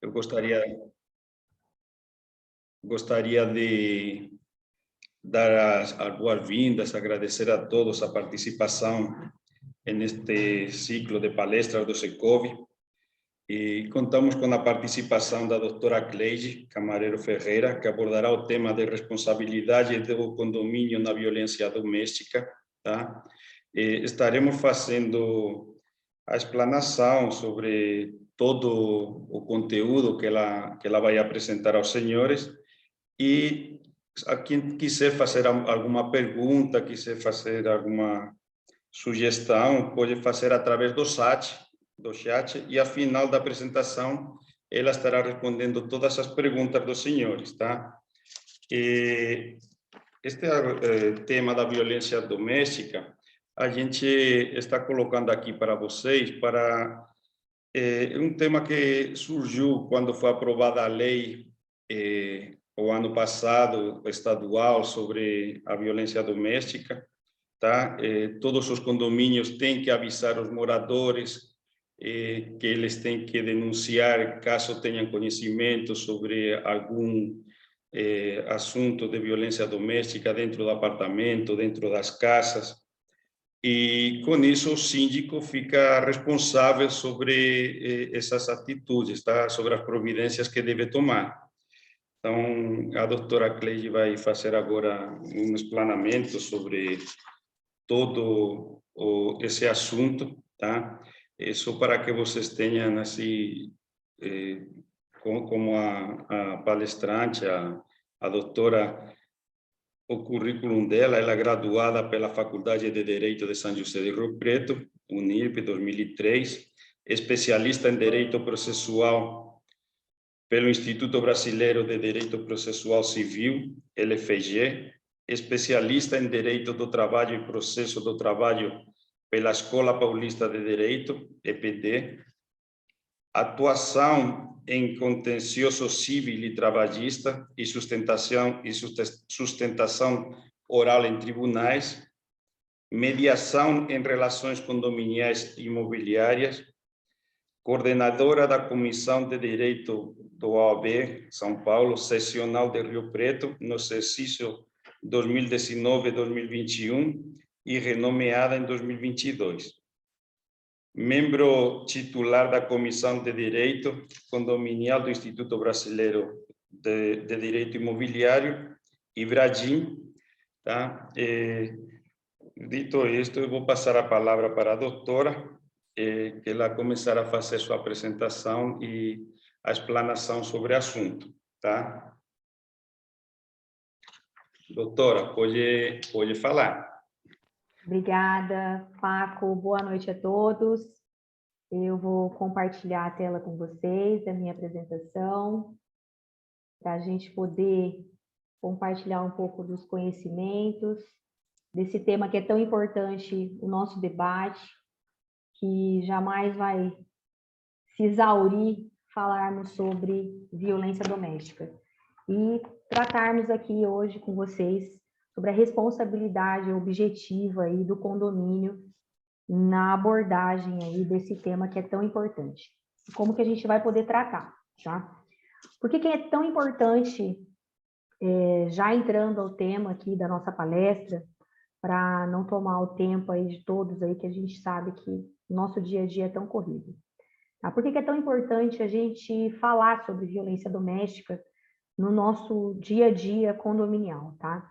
Eu gostaria de dar as boas-vindas, agradecer a todos a participação neste ciclo de palestras do Secov. E contamos com a participação da doutora Cleide Camareiro Ferreira, que abordará o tema de responsabilidade do condomínio na violência doméstica. Tá? E estaremos fazendo a explanação sobre todo o conteúdo que ela vai apresentar aos senhores, e a quem quiser fazer alguma pergunta, quiser fazer alguma sugestão, pode fazer através do chat, e ao final da apresentação ela estará respondendo todas as perguntas dos senhores, tá? E este tema da violência doméstica, a gente está colocando aqui para vocês, para um tema que surgiu quando foi aprovada a lei o ano passado, estadual, sobre a violência doméstica, tá? Todos os condomínios têm que avisar os moradores que eles têm que denunciar caso tenham conhecimento sobre algum assunto de violência doméstica dentro do apartamento, dentro das casas. E, com isso, o síndico fica responsável sobre essas atitudes, tá? Sobre as providências que deve tomar. Então, a doutora Cleide vai fazer agora um explanamento sobre todo esse assunto, tá? Só para que vocês tenham, assim, como a palestrante, a doutora, o currículo dela. Ela é graduada pela Faculdade de Direito de São José de Rio Preto, Unirp, 2003, especialista em Direito Processual pelo Instituto Brasileiro de Direito Processual Civil, LFG, especialista em Direito do Trabalho e Processo do Trabalho pela Escola Paulista de Direito, EPD, atuação em contencioso civil e trabalhista e sustentação oral em tribunais, mediação em relações condominiais e imobiliárias, coordenadora da Comissão de Direito do OAB São Paulo, seccional de Rio Preto, no exercício 2019-2021 e renomeada em 2022. Membro titular da Comissão de Direito Condominial do Instituto Brasileiro de Direito Imobiliário, IBRADIM. Tá? Dito isto, eu vou passar a palavra para a doutora, que ela começará a fazer sua apresentação e a explanação sobre o assunto. Tá? Doutora, pode falar. Obrigada, Paco. Boa noite a todos. Eu vou compartilhar a tela com vocês, a minha apresentação, para a gente poder compartilhar um pouco dos conhecimentos desse tema que é tão importante, o nosso debate, que jamais vai se exaurir falarmos sobre violência doméstica. E tratarmos aqui hoje com vocês sobre a responsabilidade objetiva aí do condomínio na abordagem aí desse tema que é tão importante. E como que a gente vai poder tratar, tá? Por que é tão importante, já entrando ao tema aqui da nossa palestra, para não tomar o tempo aí de todos aí, que a gente sabe que o nosso dia a dia é tão corrido. Tá? Por que é tão importante a gente falar sobre violência doméstica no nosso dia a dia condominial, tá?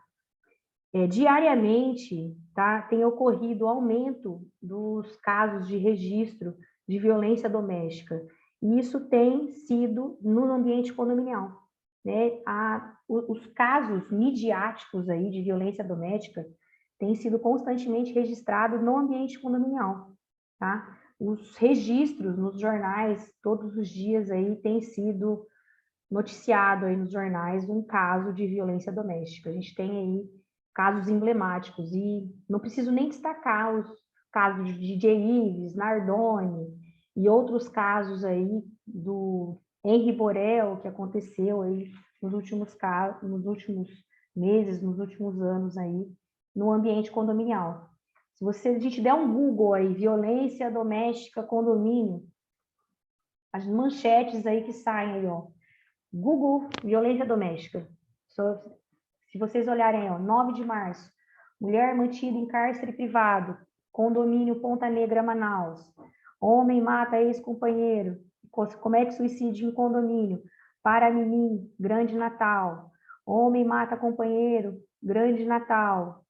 Diariamente, tá, tem ocorrido aumento dos casos de registro de violência doméstica, e isso tem sido no ambiente condominial, né? Os casos midiáticos aí de violência doméstica têm sido constantemente registrados no ambiente condominial, tá? Os registros nos jornais, todos os dias aí, tem sido noticiado aí nos jornais um caso de violência doméstica. A gente tem aí casos emblemáticos, e não preciso nem destacar os casos de DJ Ives, Nardoni, e outros casos aí do Henri Borel, que aconteceu aí nos últimos meses, nos últimos anos aí, no ambiente condominial. Se a gente der um Google aí, violência doméstica condomínio, as manchetes aí que saem aí, ó. Google, violência doméstica. Se vocês olharem, ó, 9 de março, mulher mantida em cárcere privado, condomínio Ponta Negra, Manaus. Homem mata ex-companheiro, comete suicídio em condomínio. Paramirim, Grande Natal. Homem mata companheiro, Grande Natal.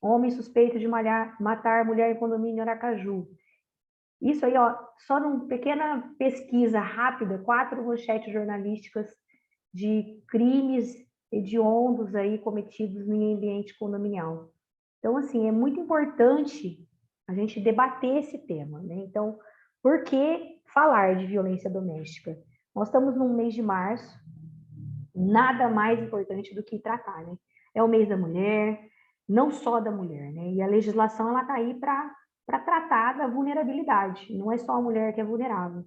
Homem suspeito de matar mulher em condomínio Aracaju. Isso aí, ó, só numa pequena pesquisa rápida, 4 manchetes jornalísticas de crimes hediondos aí cometidos em ambiente condominial. Então, assim, é muito importante a gente debater esse tema, né? Então, por que falar de violência doméstica? Nós estamos no mês de março, nada mais importante do que tratar, né? É o mês da mulher, não só da mulher, né? E a legislação, ela está aí para tratar da vulnerabilidade, não é só a mulher que é vulnerável.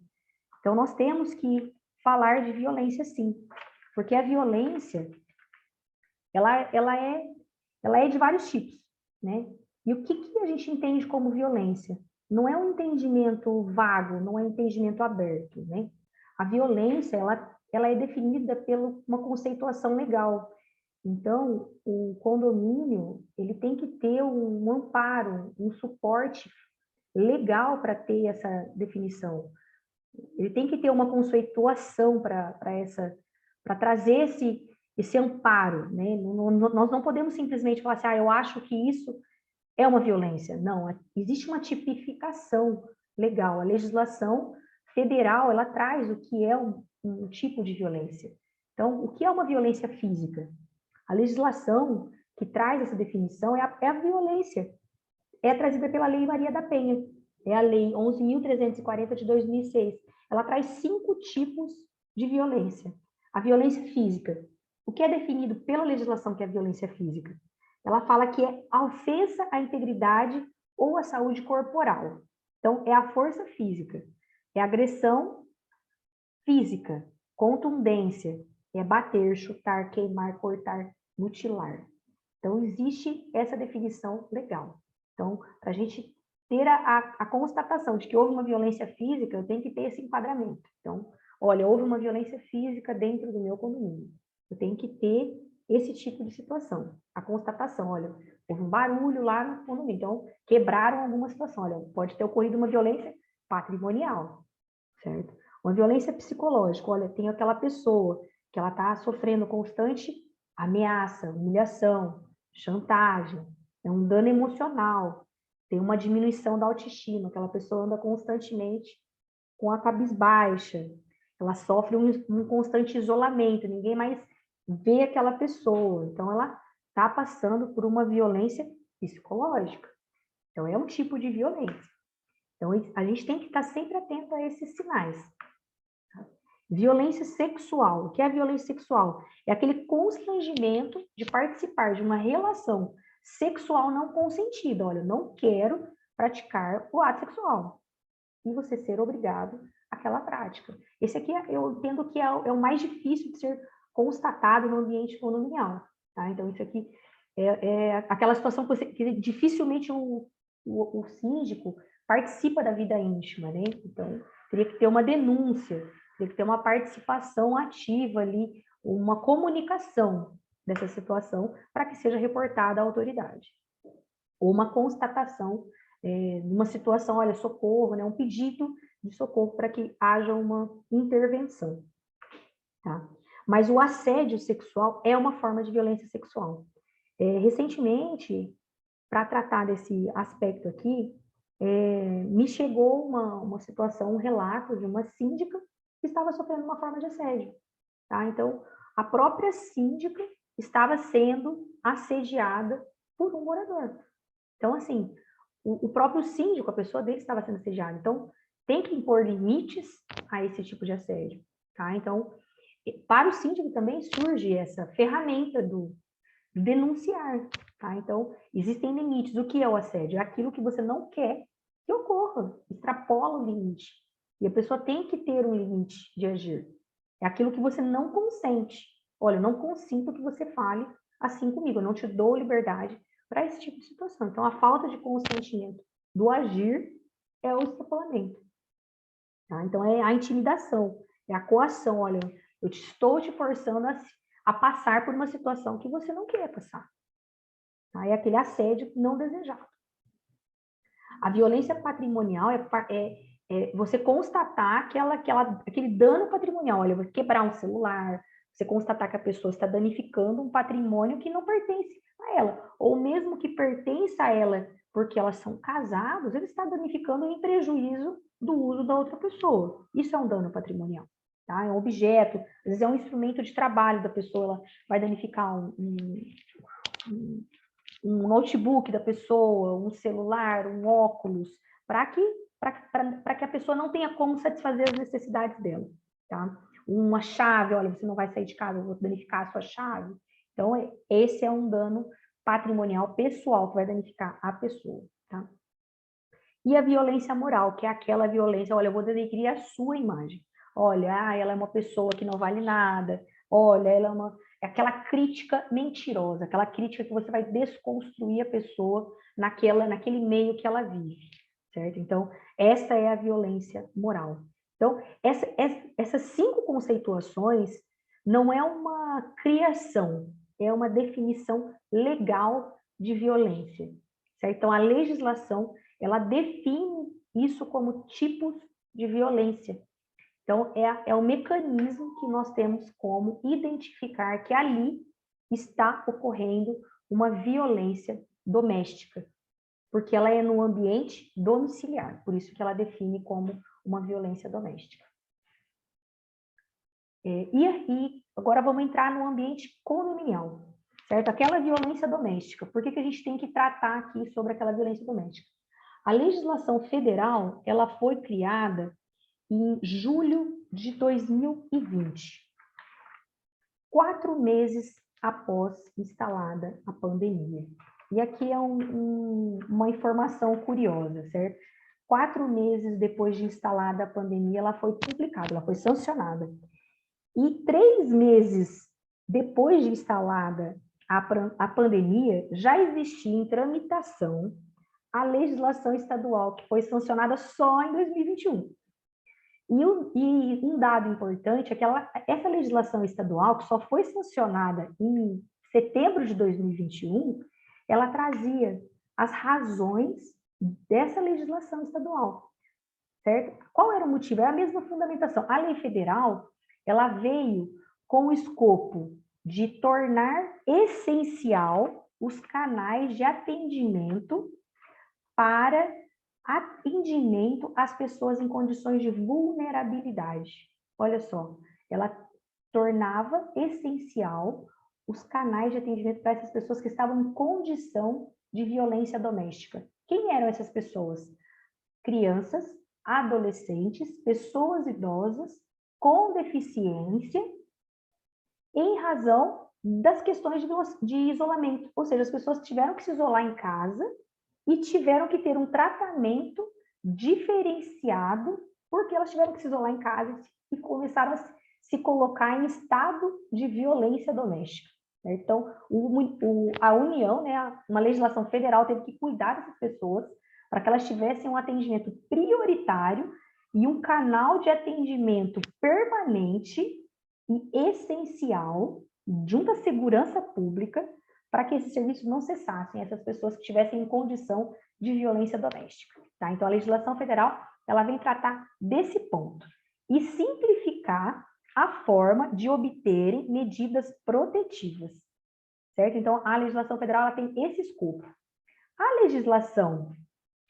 Então, nós temos que falar de violência, sim, porque a violência, ela é de vários tipos, né? E o que a gente entende como violência? Não é um entendimento vago, não é um entendimento aberto, né? A violência, ela é definida por uma conceituação legal. Então, o condomínio, ele tem que ter um amparo, um suporte legal para ter essa definição. Ele tem que ter uma conceituação para trazer esse amparo, né? Nós não podemos simplesmente falar assim, eu acho que isso é uma violência. Não, existe uma tipificação legal. A legislação federal, ela traz o que é um tipo de violência. Então, o que é uma violência física? A legislação que traz essa definição é a violência. É trazida pela Lei Maria da Penha. É a Lei 11.340 de 2006. Ela traz 5 tipos de violência. A violência física. O que é definido pela legislação que é a violência física? Ela fala que é a ofensa à integridade ou à saúde corporal. Então, é a força física. É agressão física, contundência. É bater, chutar, queimar, cortar, mutilar. Então, existe essa definição legal. Então, para a gente ter a constatação de que houve uma violência física, eu tenho que ter esse enquadramento. Então, olha, houve uma violência física dentro do meu condomínio. Eu tenho que ter esse tipo de situação. A constatação, olha, houve um barulho lá no condomínio. Então, quebraram alguma situação. Olha, pode ter ocorrido uma violência patrimonial, certo? Uma violência psicológica. Olha, tem aquela pessoa que ela está sofrendo constante ameaça, humilhação, chantagem, é um dano emocional, tem uma diminuição da autoestima, aquela pessoa anda constantemente com a cabisbaixa, ela sofre um constante isolamento, ninguém mais vê aquela pessoa, então ela está passando por uma violência psicológica. Então é um tipo de violência. Então a gente tem que estar sempre atento a esses sinais. Violência sexual. O que é a violência sexual? É aquele constrangimento de participar de uma relação sexual não consentida. Olha, eu não quero praticar o ato sexual. E você ser obrigado àquela prática. Esse aqui eu entendo que é o mais difícil de ser constatado no ambiente condominial. Tá? Então, isso aqui é aquela situação que dificilmente o síndico participa da vida íntima, né? Então, teria que ter uma denúncia, teria que ter uma participação ativa ali, uma comunicação dessa situação para que seja reportada à autoridade. Ou uma constatação numa situação, olha, socorro, né? Um pedido de socorro para que haja uma intervenção. Tá? Mas o assédio sexual é uma forma de violência sexual. Recentemente, para tratar desse aspecto aqui, me chegou uma situação, um relato de uma síndica que estava sofrendo uma forma de assédio. Tá? Então, a própria síndica estava sendo assediada por um morador. Então, assim, o próprio síndico, a pessoa dele estava sendo assediada. Então, tem que impor limites a esse tipo de assédio. Tá? Então, para o síndico também surge essa ferramenta do denunciar. Tá? Então, existem limites. O que é o assédio? É aquilo que você não quer que ocorra, extrapola o limite. E a pessoa tem que ter um limite de agir. É aquilo que você não consente. Olha, eu não consinto que você fale assim comigo, eu não te dou liberdade para esse tipo de situação. Então, a falta de consentimento do agir é o extrapolamento. Tá? Então, é a intimidação, é a coação. Olha, eu estou te forçando a passar por uma situação que você não quer passar. Tá? É aquele assédio não desejado. A violência patrimonial é você constatar aquele dano patrimonial. Olha, você quebrar um celular, você constatar que a pessoa está danificando um patrimônio que não pertence a ela, ou mesmo que pertence a ela porque elas são casados, ele está danificando em prejuízo do uso da outra pessoa. Isso é um dano patrimonial. Tá? É um objeto, às vezes é um instrumento de trabalho da pessoa, ela vai danificar um notebook da pessoa, um celular, um óculos, para que a pessoa não tenha como satisfazer as necessidades dela, tá? Uma chave, olha, você não vai sair de casa, eu vou danificar a sua chave. Então, esse é um dano patrimonial pessoal que vai danificar a pessoa, tá? E a violência moral, que é aquela violência, olha, eu vou denegrir a sua imagem. Olha, ela é uma pessoa que não vale nada. Olha, é aquela crítica mentirosa, aquela crítica que você vai desconstruir a pessoa naquele meio que ela vive, certo? Então, essa é a violência moral. Então, essas 5 conceituações não é uma criação, é uma definição legal de violência, certo? Então, a legislação ela define isso como tipos de violência. Então, é o mecanismo que nós temos como identificar que ali está ocorrendo uma violência doméstica, porque ela é no ambiente domiciliar, por isso que ela define como uma violência doméstica. E agora vamos entrar no ambiente condominial, certo? Aquela violência doméstica. Por que a gente tem que tratar aqui sobre aquela violência doméstica? A legislação federal, ela foi criada em julho de 2020, 4 meses após instalada a pandemia. E aqui é uma informação curiosa, certo? 4 meses depois de instalada a pandemia, ela foi publicada, ela foi sancionada. E 3 meses depois de instalada a pandemia, já existia em tramitação a legislação estadual, que foi sancionada só em 2021. E um dado importante é que essa legislação estadual, que só foi sancionada em setembro de 2021, ela trazia as razões dessa legislação estadual, certo? Qual era o motivo? É a mesma fundamentação. A lei federal, ela veio com o escopo de tornar essencial os canais de atendimento para atendimento às pessoas em condições de vulnerabilidade. Olha só, ela tornava essencial os canais de atendimento para essas pessoas que estavam em condição de violência doméstica. Quem eram essas pessoas? Crianças, adolescentes, pessoas idosas com deficiência em razão das questões de isolamento. Ou seja, as pessoas tiveram que se isolar em casa e tiveram que ter um tratamento diferenciado porque elas tiveram que se isolar em casa e começaram a se colocar em estado de violência doméstica. Então, a União, né, uma legislação federal teve que cuidar dessas pessoas para que elas tivessem um atendimento prioritário e um canal de atendimento permanente e essencial junto à segurança pública para que esses serviços não cessassem, essas pessoas que estivessem em condição de violência doméstica. Tá? Então, a legislação federal ela vem tratar desse ponto e simplificar a forma de obterem medidas protetivas, certo? Então, a legislação federal ela tem esse escopo. A legislação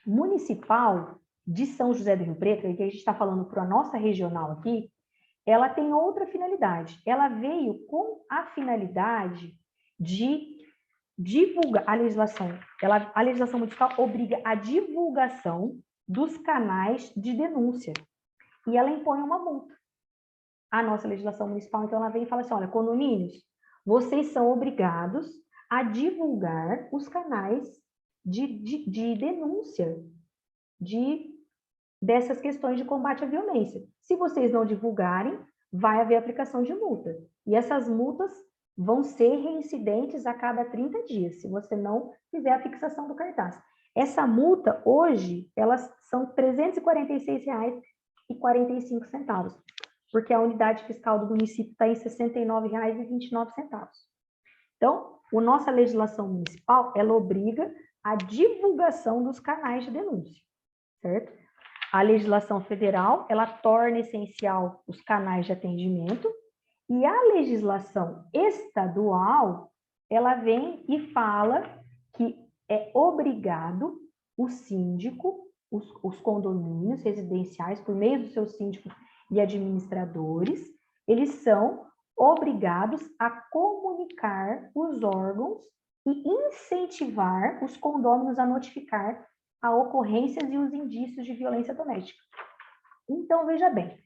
municipal de São José do Rio Preto, que a gente está falando para a nossa regional aqui, ela tem outra finalidade. Ela veio com a finalidade de divulgar a legislação. A legislação municipal obriga a divulgação dos canais de denúncia e ela impõe uma multa. A nossa legislação municipal, então, ela vem e fala assim, olha, condomínios, vocês são obrigados a divulgar os canais de denúncia dessas questões de combate à violência. Se vocês não divulgarem, vai haver aplicação de multa. E essas multas vão ser reincidentes a cada 30 dias, se você não fizer a fixação do cartaz. Essa multa, hoje, elas são R$ 346 R$1,45, porque a unidade fiscal do município está em R$ 69,29. Então, a nossa legislação municipal, ela obriga a divulgação dos canais de denúncia, certo? A legislação federal, ela torna essencial os canais de atendimento, e a legislação estadual, ela vem e fala que é obrigado o síndico, os condomínios residenciais, por meio dos seus síndicos e administradores, eles são obrigados a comunicar os órgãos e incentivar os condôminos a notificar a ocorrências e os indícios de violência doméstica. Então, veja bem,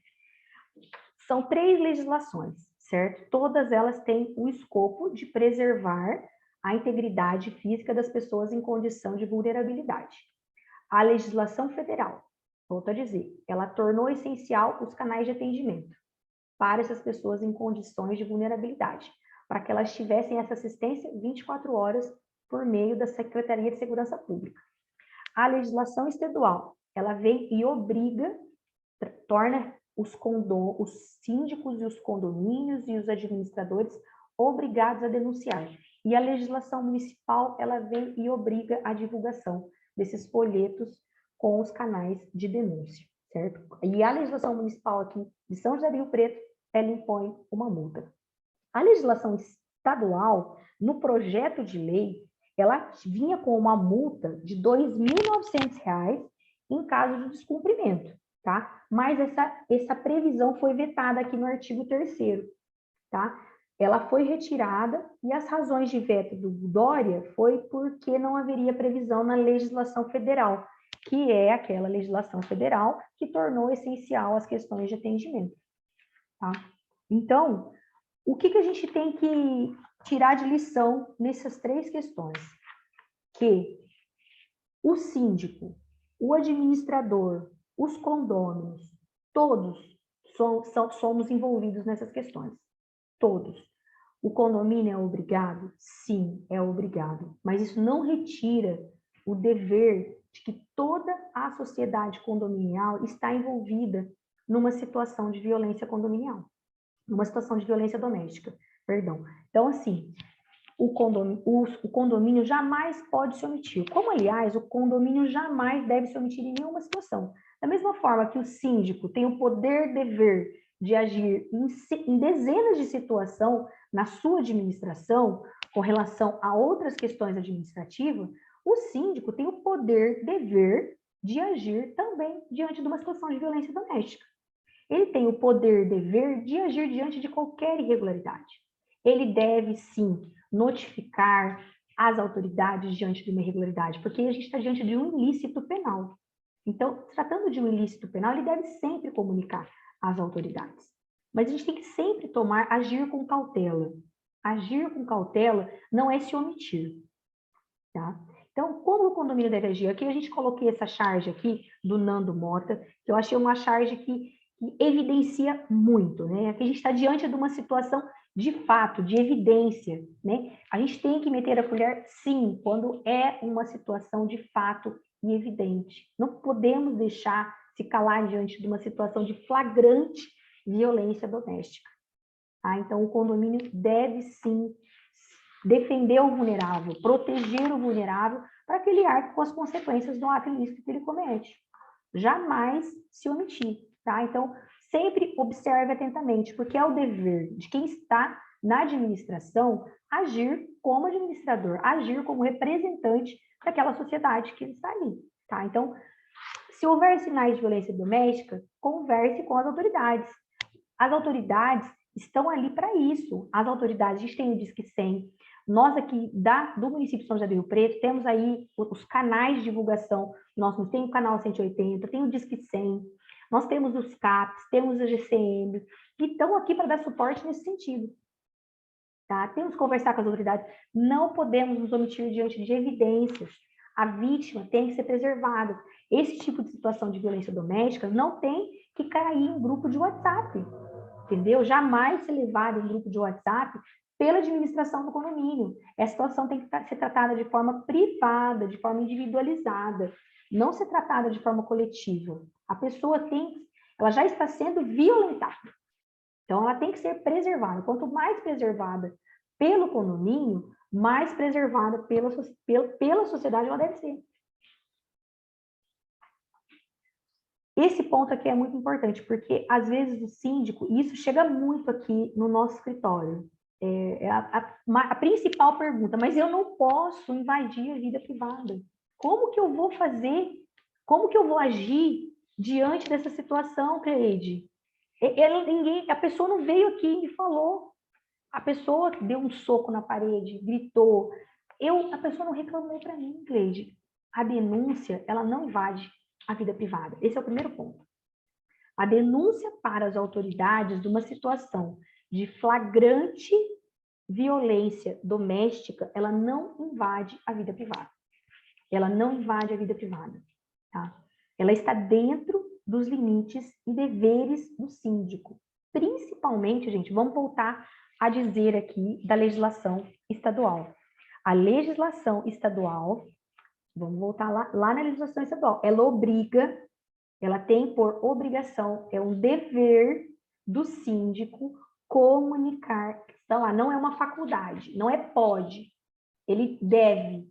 são 3 legislações, certo? Todas elas têm o escopo de preservar a integridade física das pessoas em condição de vulnerabilidade. A legislação federal, volto a dizer, ela tornou essencial os canais de atendimento para essas pessoas em condições de vulnerabilidade, para que elas tivessem essa assistência 24 horas por meio da Secretaria de Segurança Pública. A legislação estadual, ela vem e obriga, torna os síndicos e os condomínios e os administradores obrigados a denunciar. E a legislação municipal, ela vem e obriga a divulgação desses folhetos com os canais de denúncia, certo? E a legislação municipal aqui de São José do Rio Preto, ela impõe uma multa. A legislação estadual, no projeto de lei, ela vinha com uma multa de R$ 2.900 em caso de descumprimento, tá? Mas essa previsão foi vetada aqui no artigo 3º, tá? Ela foi retirada e as razões de veto do Dória foi porque não haveria previsão na legislação federal, que é aquela legislação federal que tornou essencial as questões de atendimento, tá? Então, o que a gente tem que tirar de lição nessas 3 questões? Que o síndico, o administrador, os condôminos, todos somos envolvidos nessas questões. Todos. O condomínio é obrigado? Sim, é obrigado. Mas isso não retira o dever de que toda a sociedade condominial está envolvida numa situação de violência condominial, numa situação de violência doméstica, perdão. Então, assim, o condomínio jamais pode se omitir. Como, aliás, o condomínio jamais deve se omitir em nenhuma situação. Da mesma forma que o síndico tem o poder-dever de agir em dezenas de situações na sua administração, com relação a outras questões administrativas, o síndico tem o poder-dever de agir também diante de uma situação de violência doméstica. Ele tem o poder-dever de agir diante de qualquer irregularidade. Ele deve, sim, notificar as autoridades diante de uma irregularidade, porque a gente está diante de um ilícito penal. Então, tratando de um ilícito penal, ele deve sempre comunicar às autoridades. Mas a gente tem que sempre agir com cautela. Agir com cautela não é se omitir, tá? Então, como o condomínio deve agir? Aqui a gente coloquei essa charge aqui do Nando Mota, que eu achei uma charge que evidencia muito, né? Aqui a gente está diante de uma situação de fato, de evidência, né? A gente tem que meter a colher, sim, quando é uma situação de fato e evidente. Não podemos deixar se calar diante de uma situação de flagrante violência doméstica. Tá? Então, o condomínio deve, sim, defender o vulnerável, proteger o vulnerável, para que ele arque com as consequências do ato ilícito que ele comete. Jamais se omitir, tá? Então, sempre observe atentamente, porque é o dever de quem está na administração agir como administrador, agir como representante daquela sociedade que ele está ali, tá? Então, se houver sinais de violência doméstica, converse com as autoridades. As autoridades estão ali para isso. As autoridades, a gente tem o Disque 100. Nós aqui do município de São José do Rio Preto, temos aí os canais de divulgação. Nós temos o canal 180, tem o Disque 100, nós temos os CAPs, temos a GCM, que estão aqui para dar suporte nesse sentido. Tá? Temos que conversar com as autoridades. Não podemos nos omitir diante de evidências. A vítima tem que ser preservada. Esse tipo de situação de violência doméstica não tem que cair em grupo de WhatsApp, entendeu? Jamais ser levado em grupo de WhatsApp pela administração do condomínio. Essa situação tem que ser tratada de forma privada, de forma individualizada, não ser tratada de forma coletiva. A pessoa ela já está sendo violentada. Então, ela tem que ser preservada. Quanto mais preservada pelo condomínio, mais preservada pela sociedade ela deve ser. Esse ponto aqui é muito importante, porque às vezes o síndico, e isso chega muito aqui no nosso escritório, é a principal pergunta, mas eu não posso invadir a vida privada. Como que eu vou fazer? Como que eu vou agir diante dessa situação, Cleide? A pessoa não veio aqui e me falou. A pessoa deu um soco na parede, gritou. A pessoa não reclamou para mim, Cleide. A denúncia, ela não invade a vida privada. Esse é o primeiro ponto. A denúncia para as autoridades de uma situação de flagrante violência doméstica, ela não invade a vida privada. Ela não invade a vida privada, tá? Ela está dentro dos limites e deveres do síndico. Principalmente, gente, vamos voltar a dizer aqui da legislação estadual. A legislação estadual, vamos voltar lá na legislação estadual, ela obriga, ela tem por obrigação, é um dever do síndico comunicar. Então, lá, não é uma faculdade, não é pode, ele deve,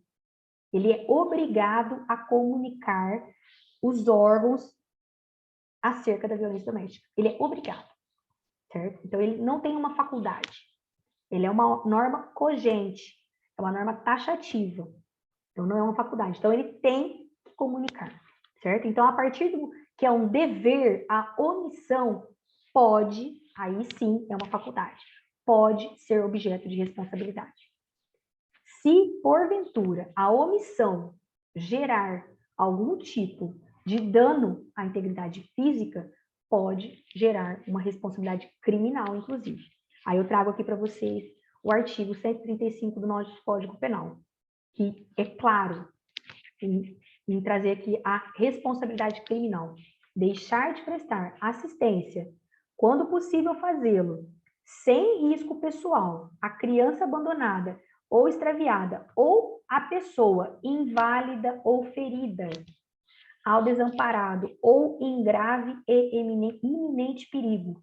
ele é obrigado a comunicar os órgãos acerca da violência doméstica. Ele é obrigado, certo? Então, ele não tem uma faculdade. Ele é uma norma cogente, é uma norma taxativa. Então, não é uma faculdade. Então, ele tem que comunicar, certo? Então, a partir do que é um dever, a omissão pode, aí sim é uma faculdade, pode ser objeto de responsabilidade. Se, porventura, a omissão gerar algum tipo de dano à integridade física, pode gerar uma responsabilidade criminal, inclusive. Aí eu trago aqui para vocês o artigo 135 do nosso Código Penal, que é claro em trazer aqui a responsabilidade criminal. Deixar de prestar assistência, quando possível fazê-lo, sem risco pessoal, à criança abandonada ou extraviada, ou à pessoa inválida ou ferida, ao desamparado ou em grave e iminente perigo,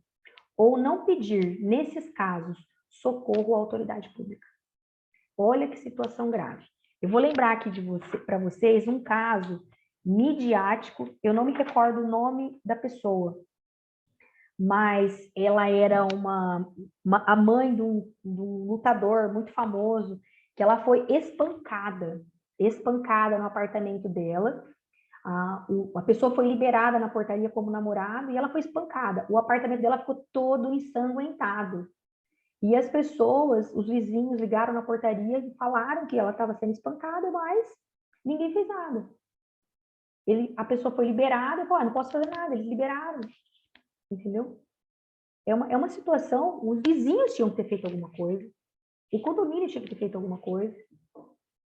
ou não pedir, nesses casos, socorro à autoridade pública. Olha que situação grave. Eu vou lembrar aqui para vocês um caso midiático, eu não me recordo o nome da pessoa, mas ela era a mãe de um lutador muito famoso, que ela foi espancada no apartamento dela. A pessoa foi liberada na portaria como namorado e ela foi espancada. O apartamento dela ficou todo ensanguentado. E as pessoas, os vizinhos ligaram na portaria e falaram que ela estava sendo espancada, mas ninguém fez nada. A pessoa foi liberada e falou, não posso fazer nada, eles liberaram. Entendeu? É uma situação, os vizinhos tinham que ter feito alguma coisa, o condomínio tinha que ter feito alguma coisa,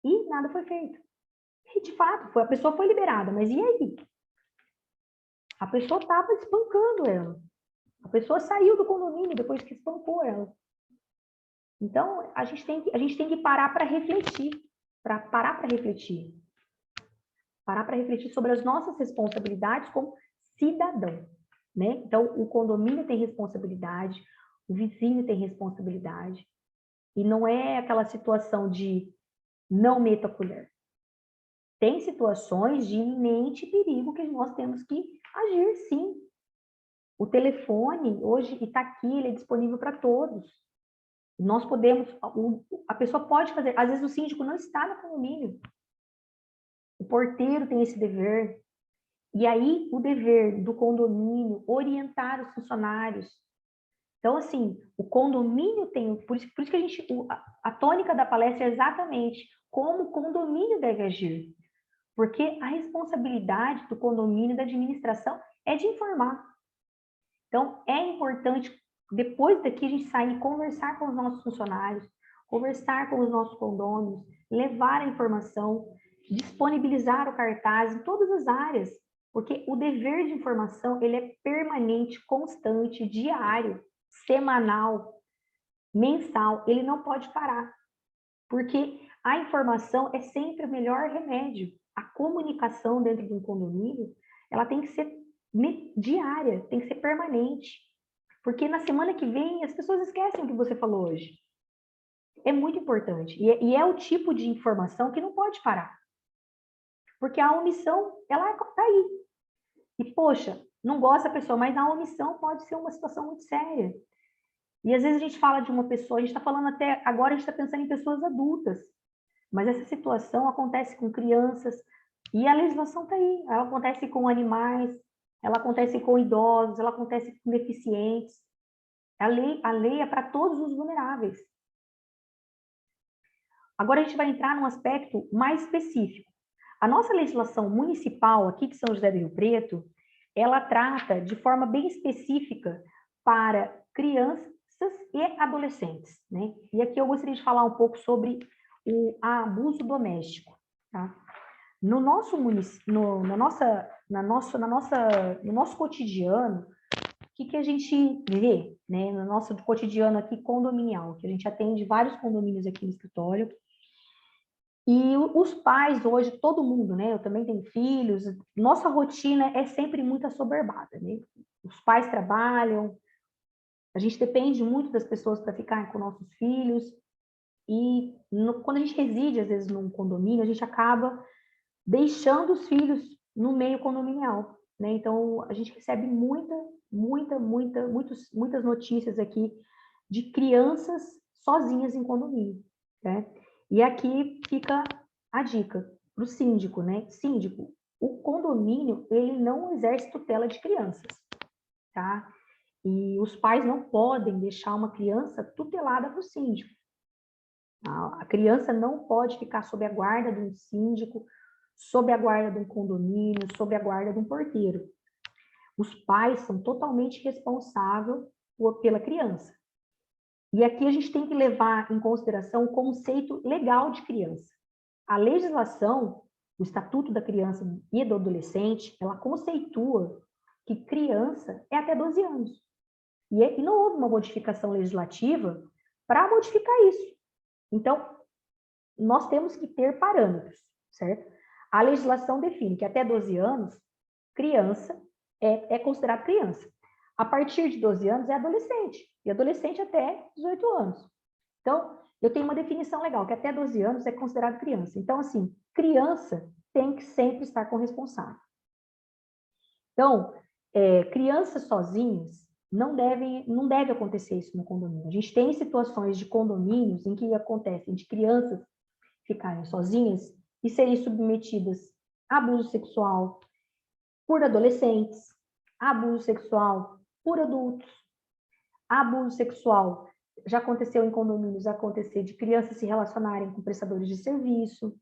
e nada foi feito. E, de fato, a pessoa foi liberada, mas e aí? A pessoa estava espancando ela. A pessoa saiu do condomínio depois que espancou ela. Então, a gente tem que parar para refletir, parar para refletir sobre as nossas responsabilidades como cidadão, né? Então, o condomínio tem responsabilidade, o vizinho tem responsabilidade, e não é aquela situação de não meta a colher. Tem situações de iminente perigo que nós temos que agir, sim. O telefone, hoje, está aqui, ele é disponível para todos. Nós podemos, a pessoa pode fazer, às vezes o síndico não está no condomínio. O porteiro tem esse dever. E aí, o dever do condomínio, orientar os funcionários. Então, assim, o condomínio tem, por isso que a tônica da palestra é exatamente como o condomínio deve agir. Porque a responsabilidade do condomínio, da administração, é de informar. Então, é importante, depois daqui, a gente sair e conversar com os nossos funcionários, conversar com os nossos condôminos, levar a informação, disponibilizar o cartaz em todas as áreas, porque o dever de informação, ele é permanente, constante, diário, semanal, mensal, ele não pode parar, porque a informação é sempre o melhor remédio. A comunicação dentro de um condomínio, ela tem que ser diária, tem que ser permanente. Porque na semana que vem as pessoas esquecem o que você falou hoje. É muito importante. E é o tipo de informação que não pode parar. Porque a omissão, ela está aí. E, poxa, não gosta da pessoa, mas a omissão pode ser uma situação muito séria. E às vezes a gente fala de uma pessoa, a gente está falando até, agora a gente está pensando em pessoas adultas. Mas essa situação acontece com crianças, e a legislação está aí. Ela acontece com animais, ela acontece com idosos, ela acontece com deficientes. A lei é para todos os vulneráveis. Agora a gente vai entrar num aspecto mais específico. A nossa legislação municipal aqui de São José do Rio Preto, ela trata de forma bem específica para crianças e adolescentes, né? E aqui eu gostaria de falar um pouco sobre o abuso doméstico, tá? No nosso no nosso cotidiano, o que a gente vê, né, no nosso cotidiano aqui condominial, que a gente atende vários condomínios aqui no escritório, e os pais hoje, todo mundo, né, eu também tenho filhos, nossa rotina é sempre muito assoberbada, né? Os pais trabalham, a gente depende muito das pessoas para ficar com nossos filhos, e quando a gente reside, às vezes, num condomínio, a gente acaba deixando os filhos no meio condominial, né? Então, a gente recebe muitas notícias aqui de crianças sozinhas em condomínio, né? E aqui fica a dica para o síndico, né? Síndico, o condomínio, ele não exerce tutela de crianças, tá? E os pais não podem deixar uma criança tutelada para o síndico. A criança não pode ficar sob a guarda de um síndico, sob a guarda de um condomínio, sob a guarda de um porteiro. Os pais são totalmente responsáveis pela criança. E aqui a gente tem que levar em consideração o conceito legal de criança. A legislação, o Estatuto da Criança e do Adolescente, ela conceitua que criança é até 12 anos. E não houve uma modificação legislativa para modificar isso. Então, nós temos que ter parâmetros, certo? A legislação define que até 12 anos, criança é considerado criança. A partir de 12 anos é adolescente, e adolescente até 18 anos. Então, eu tenho uma definição legal, que até 12 anos é considerado criança. Então, assim, criança tem que sempre estar com o responsável. Então, crianças sozinhas, não deve acontecer isso no condomínio. A gente tem situações de condomínios em que acontecem de crianças ficarem sozinhas e serem submetidas a abuso sexual por adolescentes, abuso sexual por adultos, abuso sexual já aconteceu em condomínios, acontecer de crianças se relacionarem com prestadores de serviço.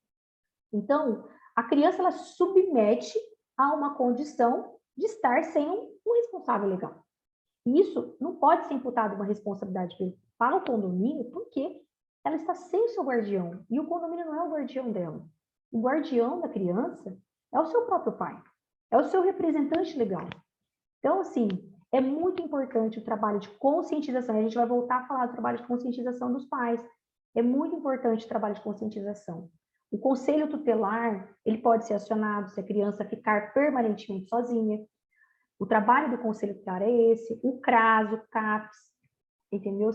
Então, a criança ela submete a uma condição de estar sem um responsável legal. Isso não pode ser imputado uma responsabilidade para o condomínio, porque ela está sem o seu guardião, e o condomínio não é o guardião dela. O guardião da criança é o seu próprio pai, é o seu representante legal. Então, assim, é muito importante o trabalho de conscientização. A gente vai voltar a falar do trabalho de conscientização dos pais. É muito importante o trabalho de conscientização. O conselho tutelar, ele pode ser acionado se a criança ficar permanentemente sozinha. O trabalho do conselho tutelar é esse. O CRAS, o CAPS, entendeu?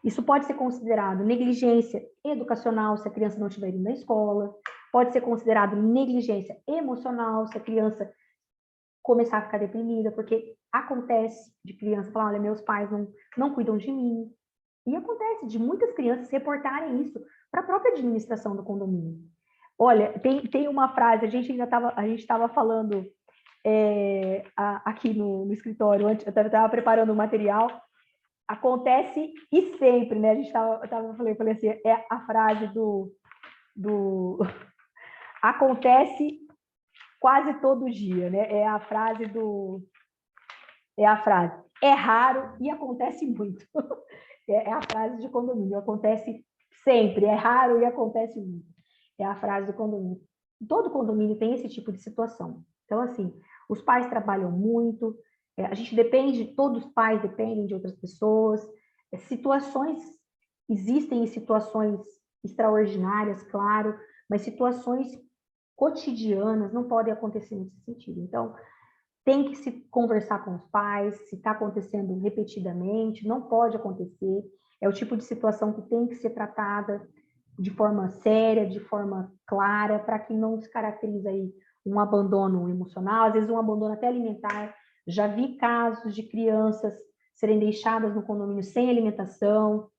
Isso pode ser considerado negligência educacional se a criança não estiver indo na escola. Pode ser considerado negligência emocional se a criança começar a ficar deprimida, porque acontece de criança falar, olha, meus pais não cuidam de mim. E acontece de muitas crianças reportarem isso para a própria administração do condomínio. Olha, tem uma frase, a gente estava falando aqui no escritório, antes, eu estava preparando o material, acontece e sempre, né? A gente falei assim, é a frase do acontece quase todo dia, né? É a frase é raro e acontece muito. É a frase de condomínio, acontece sempre, é raro e acontece muito. É a frase do condomínio. Todo condomínio tem esse tipo de situação. Então, assim, os pais trabalham muito, a gente depende, todos os pais dependem de outras pessoas, existem situações extraordinárias, claro, mas situações cotidianas não podem acontecer nesse sentido. Então, tem que se conversar com os pais, se está acontecendo repetidamente, não pode acontecer. É o tipo de situação que tem que ser tratada de forma séria, de forma clara, para que não se caracterize aí um abandono emocional, às vezes um abandono até alimentar. Já vi casos de crianças serem deixadas no condomínio sem alimentação,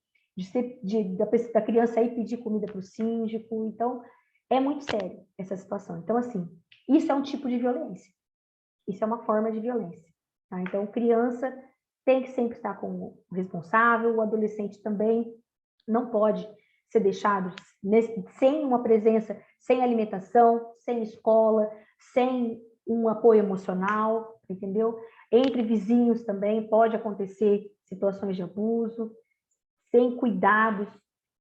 da criança aí pedir comida para o síndico. Então, é muito sério essa situação. Então, assim, isso é um tipo de violência. Isso é uma forma de violência. Tá? Então, criança tem que sempre estar com o responsável, o adolescente também não pode ser deixado sem uma presença, sem alimentação, sem escola, sem um apoio emocional, entendeu? Entre vizinhos também pode acontecer situações de abuso, sem cuidados,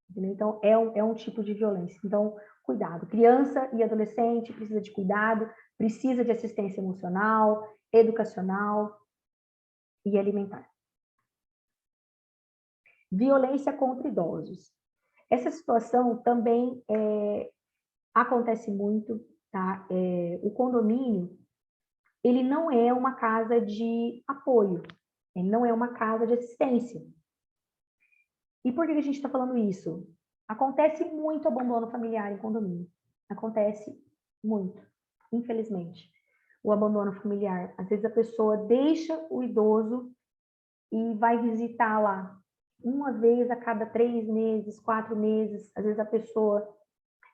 entendeu? Então, é um tipo de violência. Então, cuidado. Criança e adolescente precisa de cuidado, precisa de assistência emocional, educacional e alimentar. Violência contra idosos. Essa situação também acontece muito, tá? O condomínio, ele não é uma casa de apoio, ele não é uma casa de assistência. E por que a gente está falando isso? Acontece muito abandono familiar em condomínio. Acontece muito, infelizmente. O abandono familiar. Às vezes a pessoa deixa o idoso e vai visitar lá uma vez a cada 3 meses, 4 meses. Às vezes a pessoa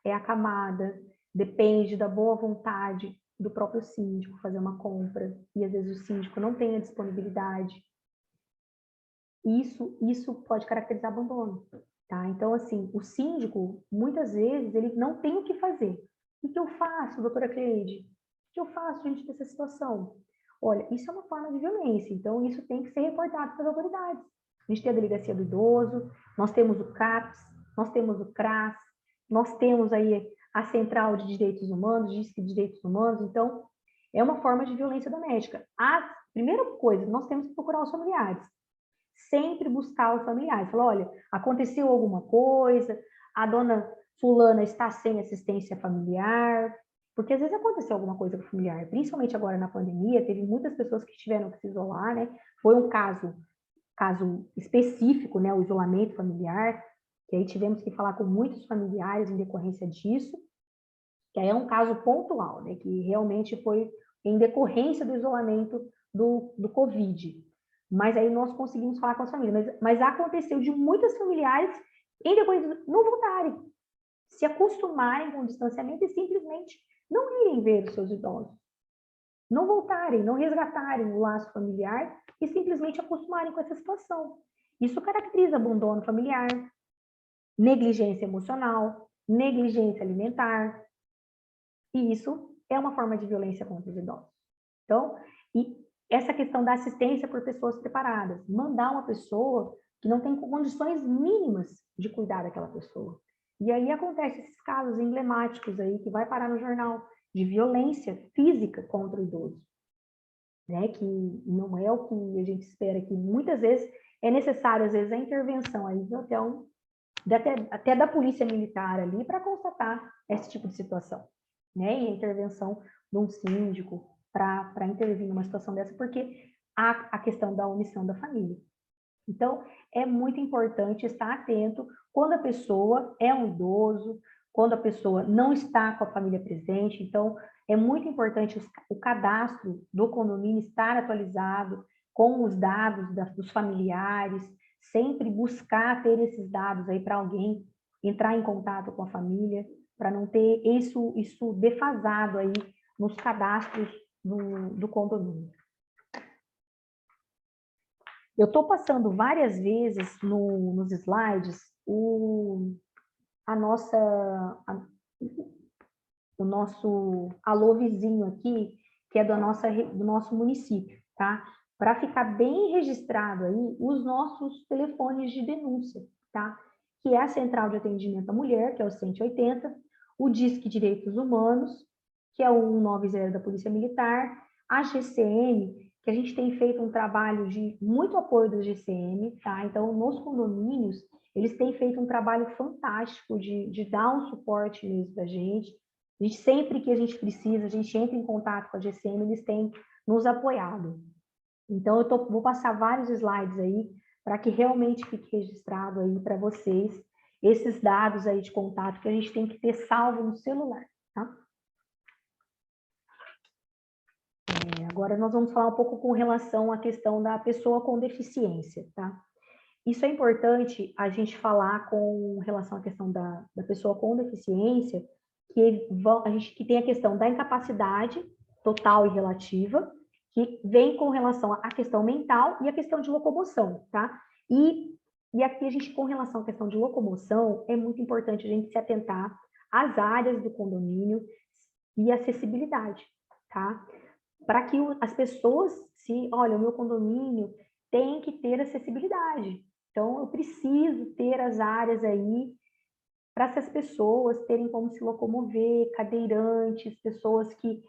é acamada, depende da boa vontade do próprio síndico fazer uma compra. E às vezes o síndico não tem a disponibilidade. Isso pode caracterizar abandono, tá? Então, assim, o síndico, muitas vezes, ele não tem o que fazer. O que eu faço, doutora Cleide? O que eu faço diante dessa situação? Olha, isso é uma forma de violência, então isso tem que ser reportado para as autoridades. A gente tem a Delegacia do Idoso, nós temos o CAPS, nós temos o CRAS, nós temos aí a Central de Direitos Humanos, Disque de Direitos Humanos, então é uma forma de violência doméstica. A primeira coisa, nós temos que procurar os familiares. Sempre buscar os familiares. Falar, olha, aconteceu alguma coisa, a dona fulana está sem assistência familiar, porque às vezes aconteceu alguma coisa com o familiar, principalmente agora na pandemia, teve muitas pessoas que tiveram que se isolar, né? Foi um caso específico, né? O isolamento familiar, que aí tivemos que falar com muitos familiares em decorrência disso, que aí é um caso pontual, né? Que realmente foi em decorrência do isolamento do Covid. Mas aí nós conseguimos falar com as famílias. Mas aconteceu de muitas familiares em decorrência não voltarem, se acostumarem com o distanciamento e simplesmente não irem ver os seus idosos. Não voltarem, não resgatarem o laço familiar e simplesmente acostumarem com essa situação. Isso caracteriza abandono familiar, negligência emocional, negligência alimentar. E isso é uma forma de violência contra os idosos. Então, e essa questão da assistência por pessoas preparadas, mandar uma pessoa que não tem condições mínimas de cuidar daquela pessoa. E aí acontecem esses casos emblemáticos aí que vai parar no jornal de violência física contra o idoso, né? Que não é o que a gente espera, que muitas vezes é necessário, às vezes, a intervenção aí até da polícia militar ali para constatar esse tipo de situação, né? E a intervenção de um síndico para intervir numa situação dessa, porque há a questão da omissão da família. Então, é muito importante estar atento quando a pessoa é um idoso, quando a pessoa não está com a família presente. Então, é muito importante o cadastro do condomínio estar atualizado com os dados dos familiares, sempre buscar ter esses dados aí para alguém entrar em contato com a família, para não ter isso defasado aí nos cadastros do condomínio. Eu estou passando várias vezes nos slides o nosso alô vizinho aqui, que é do nosso município, tá? Para ficar bem registrado aí os nossos telefones de denúncia, tá? Que é a Central de Atendimento à Mulher, que é o 180, o Disque Direitos Humanos, que é o 190 da Polícia Militar, a GCM, que a gente tem feito um trabalho de muito apoio do GCM, tá? Então, nos condomínios, eles têm feito um trabalho fantástico de dar um suporte mesmo da gente. Sempre que a gente precisa, a gente entra em contato com a GCM, eles têm nos apoiado. Então, vou passar vários slides aí para que realmente fique registrado aí para vocês esses dados aí de contato que a gente tem que ter salvo no celular, tá? Agora nós vamos falar um pouco com relação à questão da pessoa com deficiência, tá? Isso é importante a gente falar com relação à questão da pessoa com deficiência, que tem a questão da incapacidade total e relativa, que vem com relação à questão mental e a questão de locomoção, tá? E aqui a gente, com relação à questão de locomoção, é muito importante a gente se atentar às áreas do condomínio e acessibilidade, tá? Para que as pessoas, olha, o meu condomínio tem que ter acessibilidade. Então, eu preciso ter as áreas aí para essas pessoas terem como se locomover, cadeirantes, pessoas que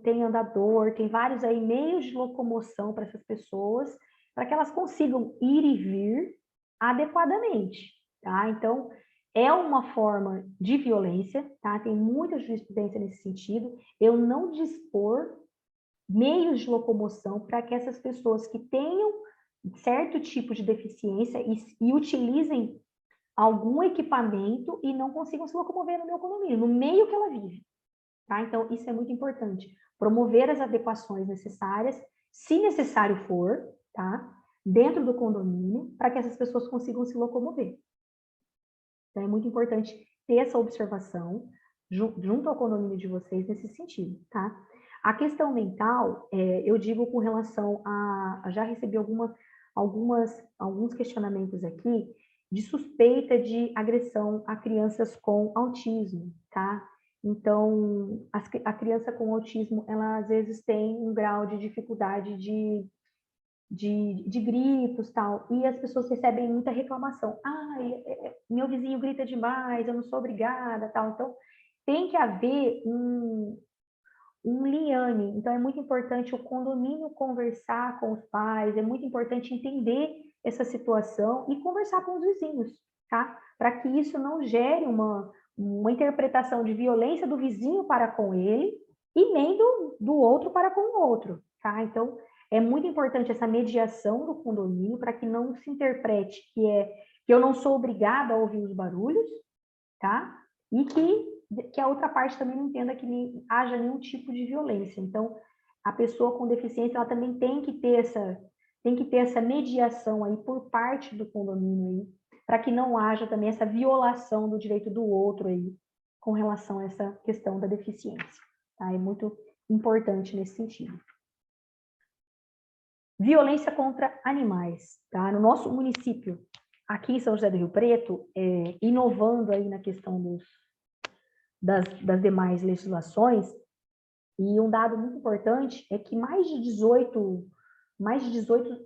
têm andador, tem vários aí meios de locomoção para essas pessoas, para que elas consigam ir e vir adequadamente, tá? Então, é uma forma de violência, tá? Tem muita jurisprudência nesse sentido, eu não dispor meios de locomoção para que essas pessoas que tenham certo tipo de deficiência e utilizem algum equipamento e não consigam se locomover no meu condomínio, no meio que ela vive, tá? Então, isso é muito importante. Promover as adequações necessárias, se necessário for, tá? Dentro do condomínio, para que essas pessoas consigam se locomover. Então, é muito importante ter essa observação junto ao condomínio de vocês nesse sentido, tá? A questão mental, eu digo com relação já recebi alguns questionamentos aqui de suspeita de agressão a crianças com autismo, tá? Então, a criança com autismo, ela às vezes tem um grau de dificuldade de gritos, tal, e as pessoas recebem muita reclamação. Meu vizinho grita demais, eu não sou obrigada, tal. Então, tem que haver um liame. Então, é muito importante o condomínio conversar com os pais, é muito importante entender essa situação e conversar com os vizinhos, tá? Para que isso não gere uma interpretação de violência do vizinho para com ele e nem do outro para com o outro, tá? Então, é muito importante essa mediação do condomínio para que não se interprete que eu não sou obrigada a ouvir os barulhos, tá? E que a outra parte também não entenda que haja nenhum tipo de violência. Então, a pessoa com deficiência, ela também tem que ter essa mediação aí por parte do condomínio aí, para que não haja também essa violação do direito do outro aí, com relação a essa questão da deficiência, tá? É muito importante nesse sentido. Violência contra animais, tá? No nosso município, aqui em São José do Rio Preto, inovando aí na questão das demais legislações, e um dado muito importante é que mais de 18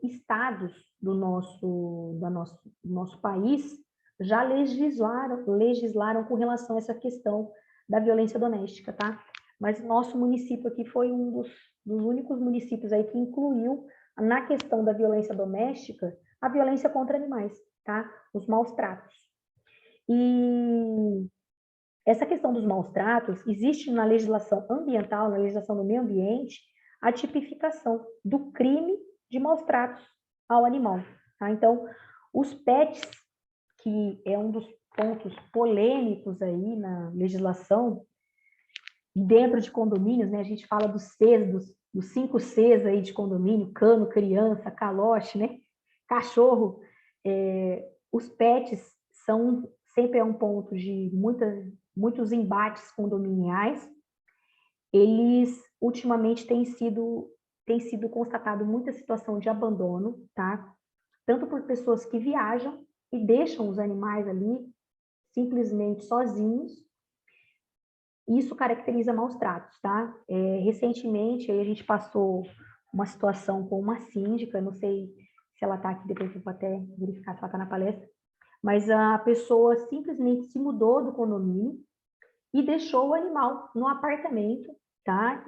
estados do nosso país já legislaram com relação a essa questão da violência doméstica, tá? Mas o nosso município aqui foi um dos únicos municípios aí que incluiu na questão da violência doméstica a violência contra animais, tá? Os maus tratos. E essa questão dos maus tratos, existe na legislação ambiental, na legislação do meio ambiente, a tipificação do crime de maus tratos ao animal, tá? Então, os pets, que é um dos pontos polêmicos aí na legislação, dentro de condomínios, né? A gente fala dos Cs, dos 5 Cs aí de condomínio, cano, criança, calote, né? Cachorro. Os pets sempre é um ponto de muitos embates condominiais. Eles, ultimamente, tem sido constatado muita situação de abandono, tá? Tanto por pessoas que viajam e deixam os animais ali simplesmente sozinhos. Isso caracteriza maus tratos, tá? Recentemente, aí a gente passou uma situação com uma síndica, não sei se ela está aqui, depois eu vou até verificar se ela está na palestra, mas a pessoa simplesmente se mudou do condomínio e deixou o animal no apartamento, tá?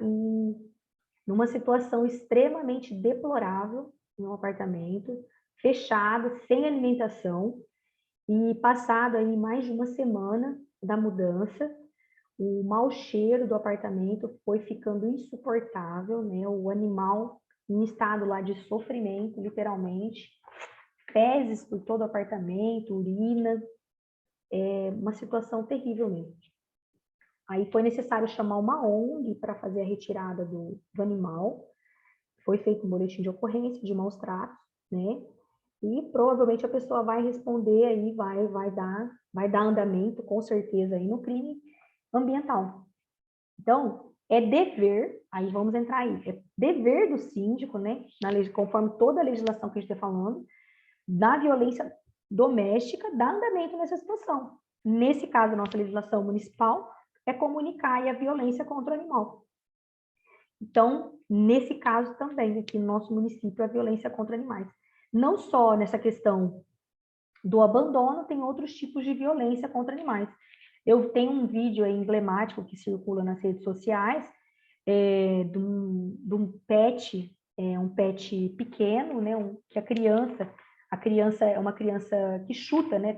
Numa situação extremamente deplorável, em um apartamento, fechado, sem alimentação, e passado aí mais de uma semana da mudança, o mau cheiro do apartamento foi ficando insuportável, né? O animal em estado lá de sofrimento, literalmente, fezes por todo o apartamento, urina, uma situação terrível mesmo. Aí foi necessário chamar uma ONG para fazer a retirada do animal, foi feito um boletim de ocorrência de maus tratos, né? E provavelmente a pessoa vai responder aí, vai dar andamento, com certeza, aí no crime ambiental. Então, é dever, aí vamos entrar aí, é dever do síndico, né, conforme toda a legislação que a gente está falando, da violência doméstica, dar andamento nessa situação. Nesse caso, a nossa legislação municipal é comunicar aí a violência contra o animal. Então, nesse caso também, aqui no nosso município, a violência contra animais. Não só nessa questão do abandono, tem outros tipos de violência contra animais. Eu tenho um vídeo aí emblemático que circula nas redes sociais, de um pet, um pet pequeno, né, que a criança é uma criança que chuta, né,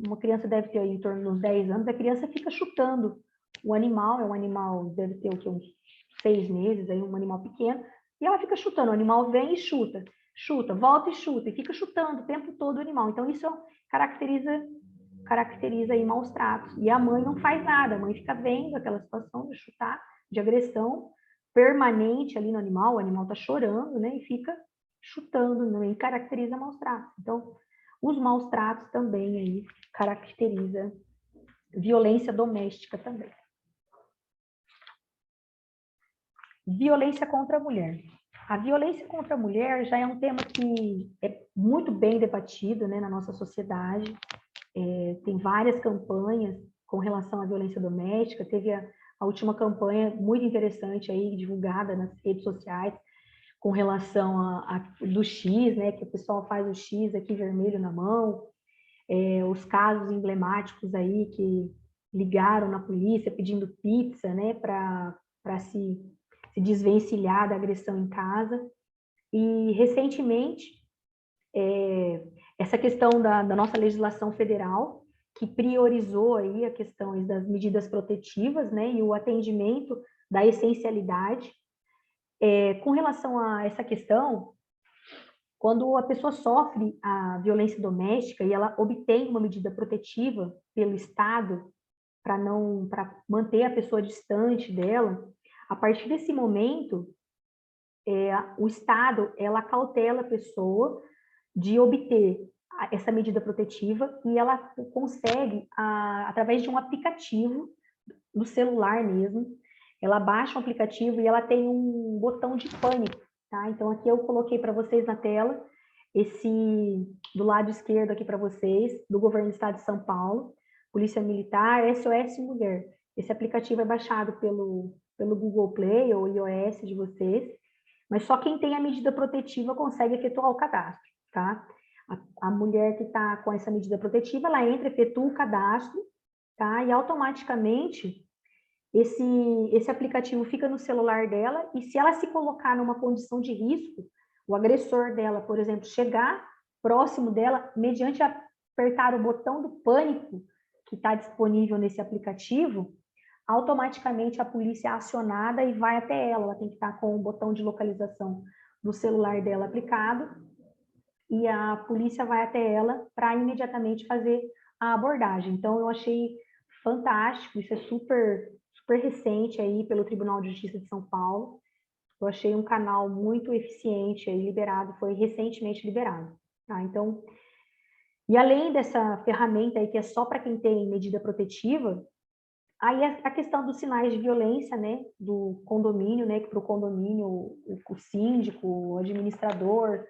uma criança deve ter aí em torno de uns 10 anos, a criança fica chutando o animal, é um animal, deve ter o que, uns 6 meses, aí, um animal pequeno, e ela fica chutando, o animal vem e chuta, volta e chuta, e fica chutando o tempo todo o animal. Então, isso caracteriza aí maus tratos. E a mãe não faz nada, a mãe fica vendo aquela situação de chutar, de agressão permanente ali no animal, o animal está chorando, né, e fica chutando, né, e caracteriza maus tratos. Então, os maus tratos também aí caracteriza violência doméstica também. Violência contra a mulher. A violência contra a mulher já é um tema que é muito bem debatido, né, na nossa sociedade. Tem várias campanhas com relação à violência doméstica. Teve a última campanha muito interessante aí, divulgada nas redes sociais, com relação do X, né, que o pessoal faz o X aqui vermelho na mão, os casos emblemáticos aí que ligaram na polícia pedindo pizza, né, para se desvencilhar da agressão em casa. E, recentemente, essa questão da nossa legislação federal, que priorizou aí a questão das medidas protetivas, né, e o atendimento da essencialidade. Com relação a essa questão, quando a pessoa sofre a violência doméstica e ela obtém uma medida protetiva pelo Estado para manter a pessoa distante dela, a partir desse momento, o Estado, ela cautela a pessoa de obter essa medida protetiva e ela consegue, através de um aplicativo no celular mesmo, ela baixa o aplicativo e ela tem um botão de pânico, tá? Então, aqui eu coloquei para vocês na tela, do lado esquerdo aqui para vocês, do Governo do Estado de São Paulo, Polícia Militar, SOS Mulher. Esse aplicativo é baixado pelo Google Play ou iOS de vocês, mas só quem tem a medida protetiva consegue efetuar o cadastro, tá? A mulher que está com essa medida protetiva, ela entra, efetua o cadastro, tá? E automaticamente esse aplicativo fica no celular dela, e se ela se colocar numa condição de risco, o agressor dela, por exemplo, chegar próximo dela, mediante apertar o botão do pânico que está disponível nesse aplicativo, automaticamente a polícia é acionada e vai até ela. Ela tem que estar com o botão de localização do celular dela aplicado, e a polícia vai até ela para imediatamente fazer a abordagem. Então, eu achei fantástico, isso é super recente aí pelo Tribunal de Justiça de São Paulo. Eu achei um canal muito eficiente aí, liberado, foi recentemente liberado, tá? Então, e além dessa ferramenta aí que é só para quem tem medida protetiva, aí a questão dos sinais de violência, né, do condomínio, né, que para o condomínio o síndico, o administrador,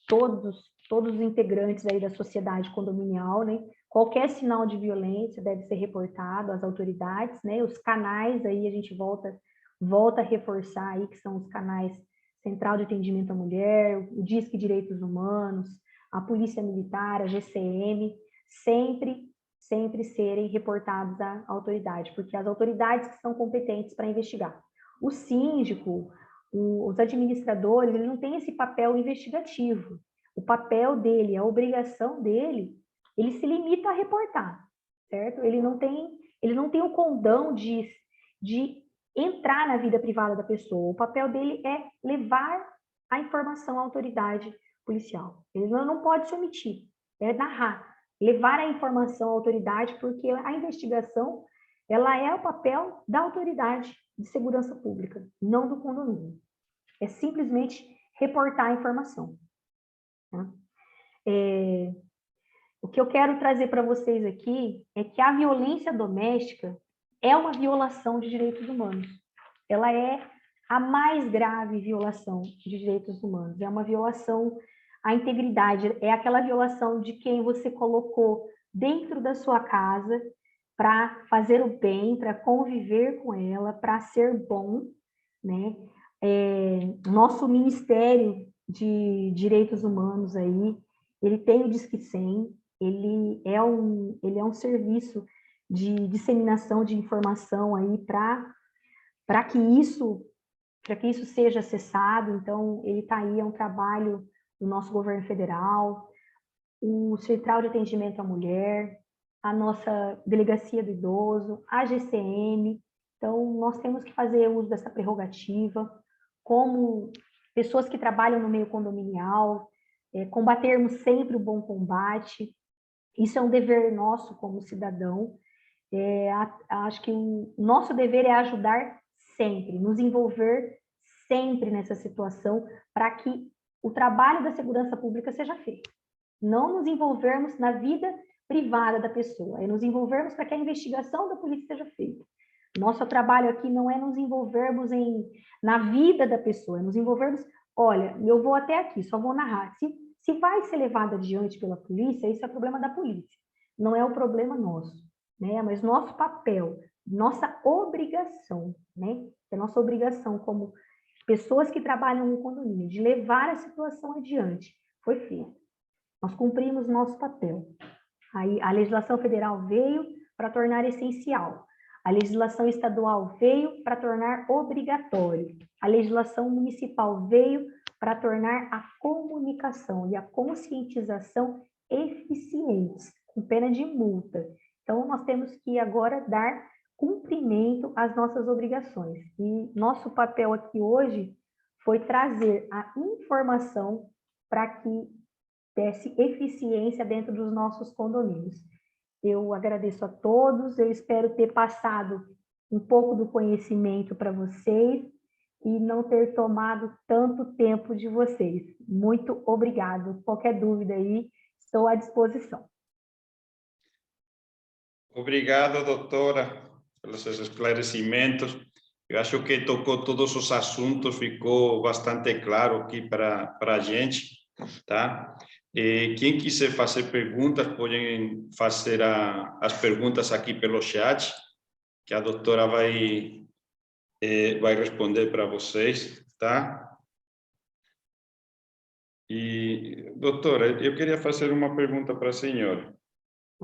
todos os integrantes aí da sociedade condominial, né, qualquer sinal de violência deve ser reportado às autoridades, né, os canais aí a gente volta a reforçar aí, que são os canais Central de Atendimento à Mulher, o Disque Direitos Humanos, a Polícia Militar, a GCM, sempre serem reportados à autoridade, porque as autoridades que são competentes para investigar. O síndico, os administradores, ele não tem esse papel investigativo. O papel dele, a obrigação dele, ele se limita a reportar, certo? Ele não tem ele não tem o condão de entrar na vida privada da pessoa. O papel dele é levar a informação à autoridade policial. Ele não pode se omitir, é narrar, levar a informação à autoridade, porque a investigação, ela é o papel da autoridade de segurança pública, não do condomínio. É simplesmente reportar a informação. Tá? O que eu quero trazer para vocês aqui é que a violência doméstica é uma violação de direitos humanos. Ela é a mais grave violação de direitos humanos. É uma violação à integridade, é aquela violação de quem você colocou dentro da sua casa para fazer o bem, para conviver com ela, para ser bom, né? Nosso Ministério de Direitos Humanos aí, ele tem o Disque 100, ele é um serviço de disseminação de informação aí para que isso seja acessado. Então, ele está aí, é um trabalho do nosso governo federal, o Central de Atendimento à Mulher, a nossa Delegacia do Idoso, a GCM. Então, nós temos que fazer uso dessa prerrogativa, como pessoas que trabalham no meio condominial, combatermos sempre o bom combate. Isso é um dever nosso como cidadão. Acho que o nosso dever é ajudar sempre, nos envolver sempre nessa situação, para que o trabalho da segurança pública seja feito. Não nos envolvermos na vida privada da pessoa, é nos envolvermos para que a investigação da polícia seja feita. Nosso trabalho aqui não é nos envolvermos na vida da pessoa, é nos envolvermos, olha, eu vou até aqui, só vou narrar. Se vai ser levado adiante pela polícia, isso é problema da polícia, não é o problema nosso, né? Mas nosso papel, nossa obrigação, né? É nossa obrigação como pessoas que trabalham no condomínio, de levar a situação adiante, foi feita. Nós cumprimos nosso papel. Aí, a legislação federal veio para tornar essencial. A legislação estadual veio para tornar obrigatório. A legislação municipal veio para tornar a comunicação e a conscientização eficientes, com pena de multa. Então, nós temos que agora dar cumprimento às nossas obrigações. E nosso papel aqui hoje foi trazer a informação para que desse eficiência dentro dos nossos condomínios. Eu agradeço a todos, eu espero ter passado um pouco do conhecimento para vocês e não ter tomado tanto tempo de vocês. Muito obrigado. Qualquer dúvida aí, estou à disposição. Obrigado, doutora, pelos esclarecimentos. Eu acho que tocou todos os assuntos, ficou bastante claro aqui para a gente, tá? Quem quiser fazer perguntas, podem fazer as perguntas aqui pelo chat, que a doutora vai responder para vocês, tá? E, doutora, eu queria fazer uma pergunta para a senhora.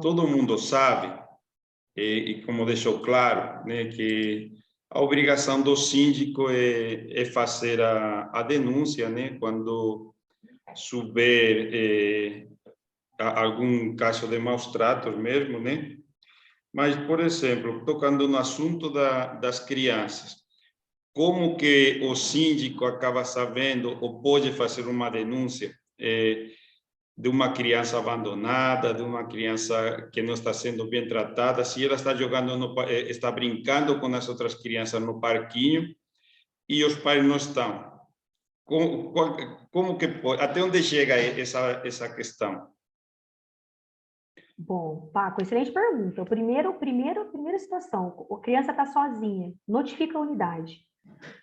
Todo mundo sabe, e como deixou claro, né, que a obrigação do síndico é fazer a denúncia, né, quando souber algum caso de maus tratos mesmo, né? Mas, por exemplo, tocando no assunto das crianças, como que o síndico acaba sabendo ou pode fazer uma denúncia de uma criança abandonada, de uma criança que não está sendo bem tratada, se ela está está brincando com as outras crianças no parquinho e os pais não estão? Como que pode, até onde chega essa questão? Bom, Paco, excelente pergunta. Primeira situação, a criança está sozinha, notifica a unidade.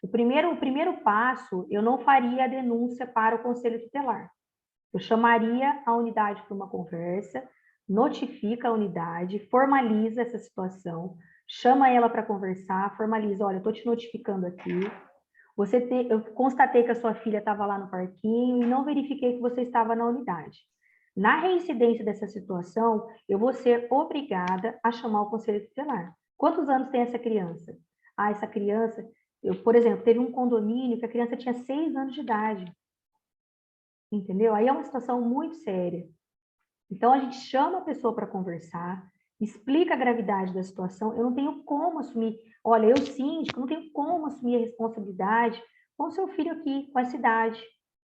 O primeiro passo, eu não faria a denúncia para o Conselho Tutelar. Eu chamaria a unidade para uma conversa, notifica a unidade, formaliza essa situação, chama ela para conversar, formaliza, olha, eu estou te notificando aqui, eu constatei que a sua filha estava lá no parquinho e não verifiquei que você estava na unidade. Na reincidência dessa situação, eu vou ser obrigada a chamar o Conselho Tutelar. Quantos anos tem essa criança? Essa criança, por exemplo, teve um condomínio que a criança tinha 6 anos de idade. Entendeu? Aí é uma situação muito séria. Então, a gente chama a pessoa para conversar, explica a gravidade da situação, eu não tenho como assumir, olha, eu síndico, não tenho como assumir a responsabilidade com o seu filho aqui, com essa idade,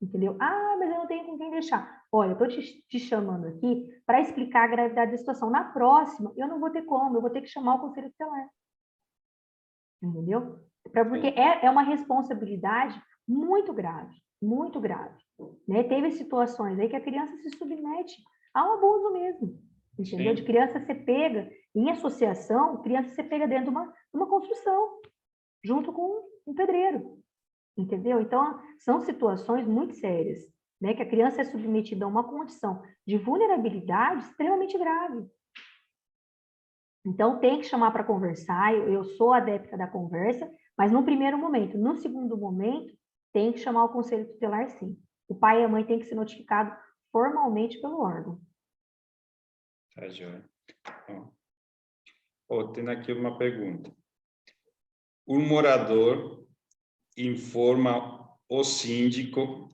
entendeu? Ah, mas eu não tenho com quem deixar. Olha, eu estou te chamando aqui para explicar a gravidade da situação. Na próxima, eu não vou ter como, eu vou ter que chamar o conselho tutelar. Entendeu? Porque é uma responsabilidade muito grave, né? Teve situações aí que a criança se submete a um abuso mesmo, entendeu? De criança ser pega, em associação, criança ser pega dentro de uma construção, junto com um pedreiro, entendeu? Então, são situações muito sérias, né? Que a criança é submetida a uma condição de vulnerabilidade extremamente grave. Então, tem que chamar para conversar, eu sou adepta da conversa, mas no primeiro momento. No segundo momento, tem que chamar o conselho tutelar, sim. O pai e a mãe têm que ser notificados formalmente pelo órgão. Tá, joia. Tem aqui uma pergunta. Um morador informa o síndico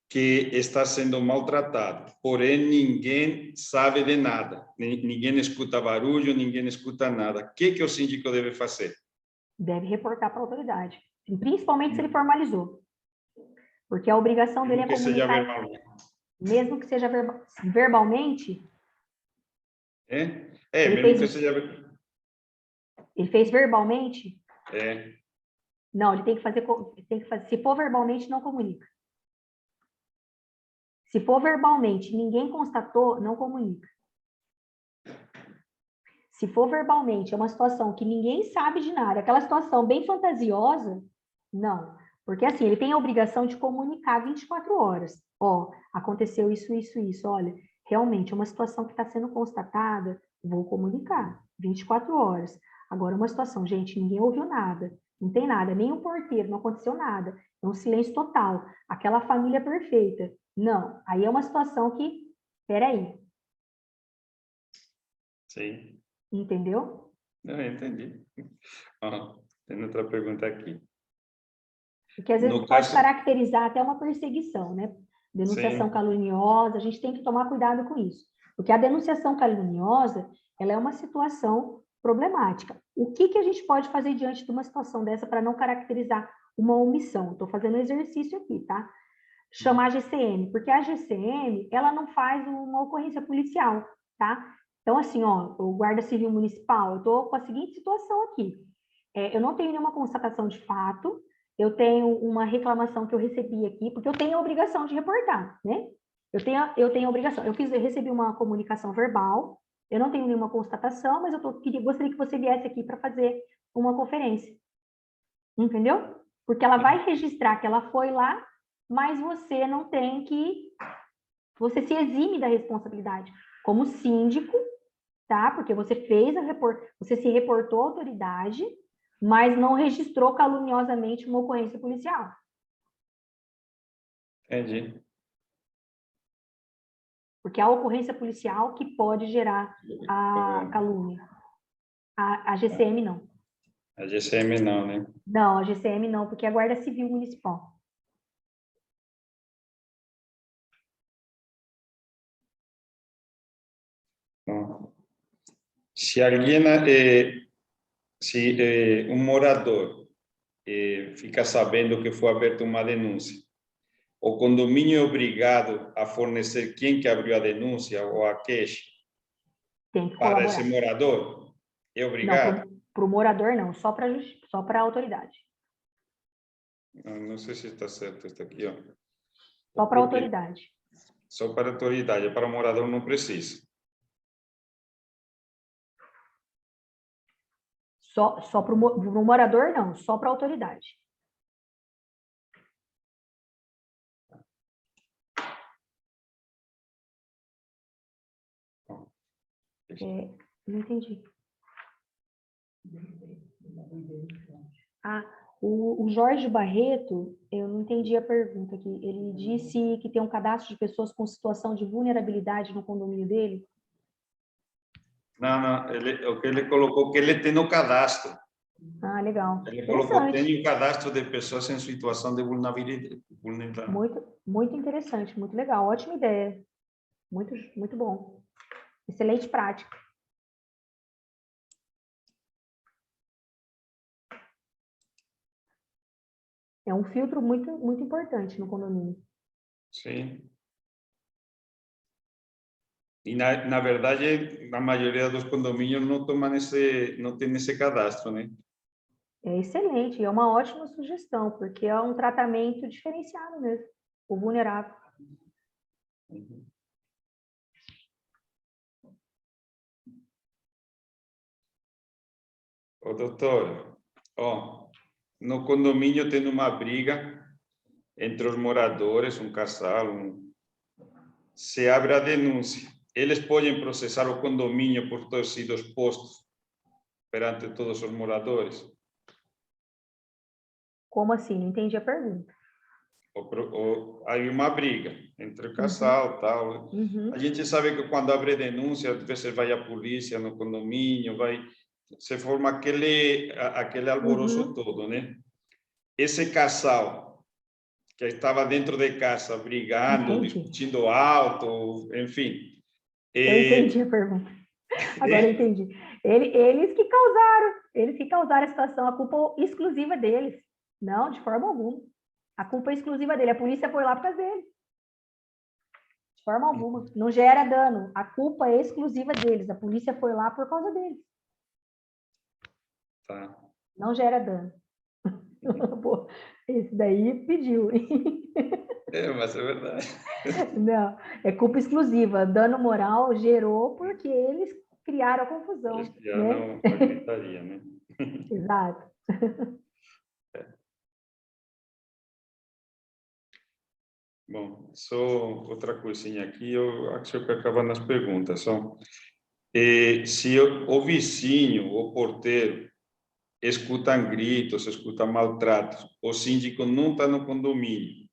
que está sendo maltratado, porém ninguém sabe de nada, ninguém escuta barulho, ninguém escuta nada. O que o síndico deve fazer? Deve reportar para a autoridade, principalmente se ele formalizou, porque a obrigação dele é comunicar, mesmo que seja verbalmente. Mesmo que seja... Ele fez verbalmente? É. Não, ele tem que fazer, se for verbalmente, não comunica. Se for verbalmente, ninguém constatou, não comunica. Se for verbalmente, é uma situação que ninguém sabe de nada, aquela situação bem fantasiosa, não. Porque assim, ele tem a obrigação de comunicar 24 horas. Ó, aconteceu isso, olha, realmente é uma situação que está sendo constatada, vou comunicar, 24 horas. Agora, uma situação, gente, ninguém ouviu nada, não tem nada, nem o porteiro, não aconteceu nada, é um silêncio total, aquela família perfeita. Não, aí é uma situação que, peraí. Sim. Entendeu? Eu entendi. Tem outra pergunta aqui. Porque às vezes pode caracterizar até uma perseguição, né? Denunciação caluniosa, a gente tem que tomar cuidado com isso. Porque a denunciação caluniosa, ela é uma situação problemática. O que a gente pode fazer diante de uma situação dessa para não caracterizar uma omissão? Estou fazendo um exercício aqui, tá? Chamar a GCM, porque a GCM, ela não faz uma ocorrência policial, tá? Então, assim, ó, o Guarda Civil Municipal, eu estou com a seguinte situação aqui. Eu não tenho nenhuma constatação de fato, eu tenho uma reclamação que eu recebi aqui, porque eu tenho a obrigação de reportar, né? Eu tenho a obrigação. Eu recebi uma comunicação verbal, eu não tenho nenhuma constatação, mas eu gostaria que você viesse aqui para fazer uma conferência. Entendeu? Porque ela vai registrar que ela foi lá, mas você não tem que... Você se exime da responsabilidade. Como síndico, tá? Porque você você se reportou à autoridade, mas não registrou caluniosamente uma ocorrência policial. Entendi. Porque é a ocorrência policial que pode gerar a calúnia. A GCM não. A GCM não, né? Não, a GCM não, porque é a Guarda Civil Municipal. Se alguém, um morador fica sabendo que foi aberta uma denúncia, o condomínio é obrigado a fornecer quem que abriu a denúncia ou a queixa para esse morador? É obrigado? Não, para o morador não, só para a autoridade. Não sei se está certo isso aqui, ó. Só para a autoridade. Só para a autoridade, para o morador não precisa. Só para o morador, não, só para a autoridade. Não entendi. O Jorge Barreto, eu não entendi a pergunta aqui. Ele disse que tem um cadastro de pessoas com situação de vulnerabilidade no condomínio dele? Não, o que ele colocou que ele tem no cadastro. Ah, legal. Ele colocou tem um cadastro de pessoas em situação de vulnerabilidade. Muito interessante, muito legal. Ótima ideia. Muito, muito bom. Excelente prática. É um filtro muito, muito importante no condomínio. Sim. E, na verdade, a maioria dos condomínios não tomam não tem esse cadastro, né? É excelente, é uma ótima sugestão, porque é um tratamento diferenciado mesmo, o vulnerável. Ô, doutor, ó, no condomínio tem uma briga entre os moradores, um casal, se abre a denúncia. Eles podem processar o condomínio por ter sido expostos perante todos os moradores. Como assim? Não entendi a pergunta. Aí uma briga entre o Uhum, casal, tal. A uhum, gente sabe que quando abre denúncia, às vezes vai a polícia no condomínio, se forma aquele alvoroço uhum. todo, né? Esse casal que estava dentro de casa brigando, Entendi. discutindo alto, enfim. Eu entendi a pergunta. Agora eu É, entendi. Eles que causaram a situação, a culpa exclusiva deles. Não, de forma alguma. A culpa é exclusiva dele. A polícia foi lá por causa dele. De forma alguma. Não gera dano. A culpa é exclusiva deles. A polícia foi lá por causa deles. tá. Não gera dano. Pô, esse daí pediu, hein? Mas é verdade. Não, é culpa exclusiva. Dano moral gerou porque eles criaram a Eles confusão, né? criaram a gritaria, né? Exato. Bom, só outra coisinha aqui, eu acho que acaba nas perguntas. Se o vizinho, o porteiro, escutam gritos, escutam maltratos, o síndico não está no condomínio,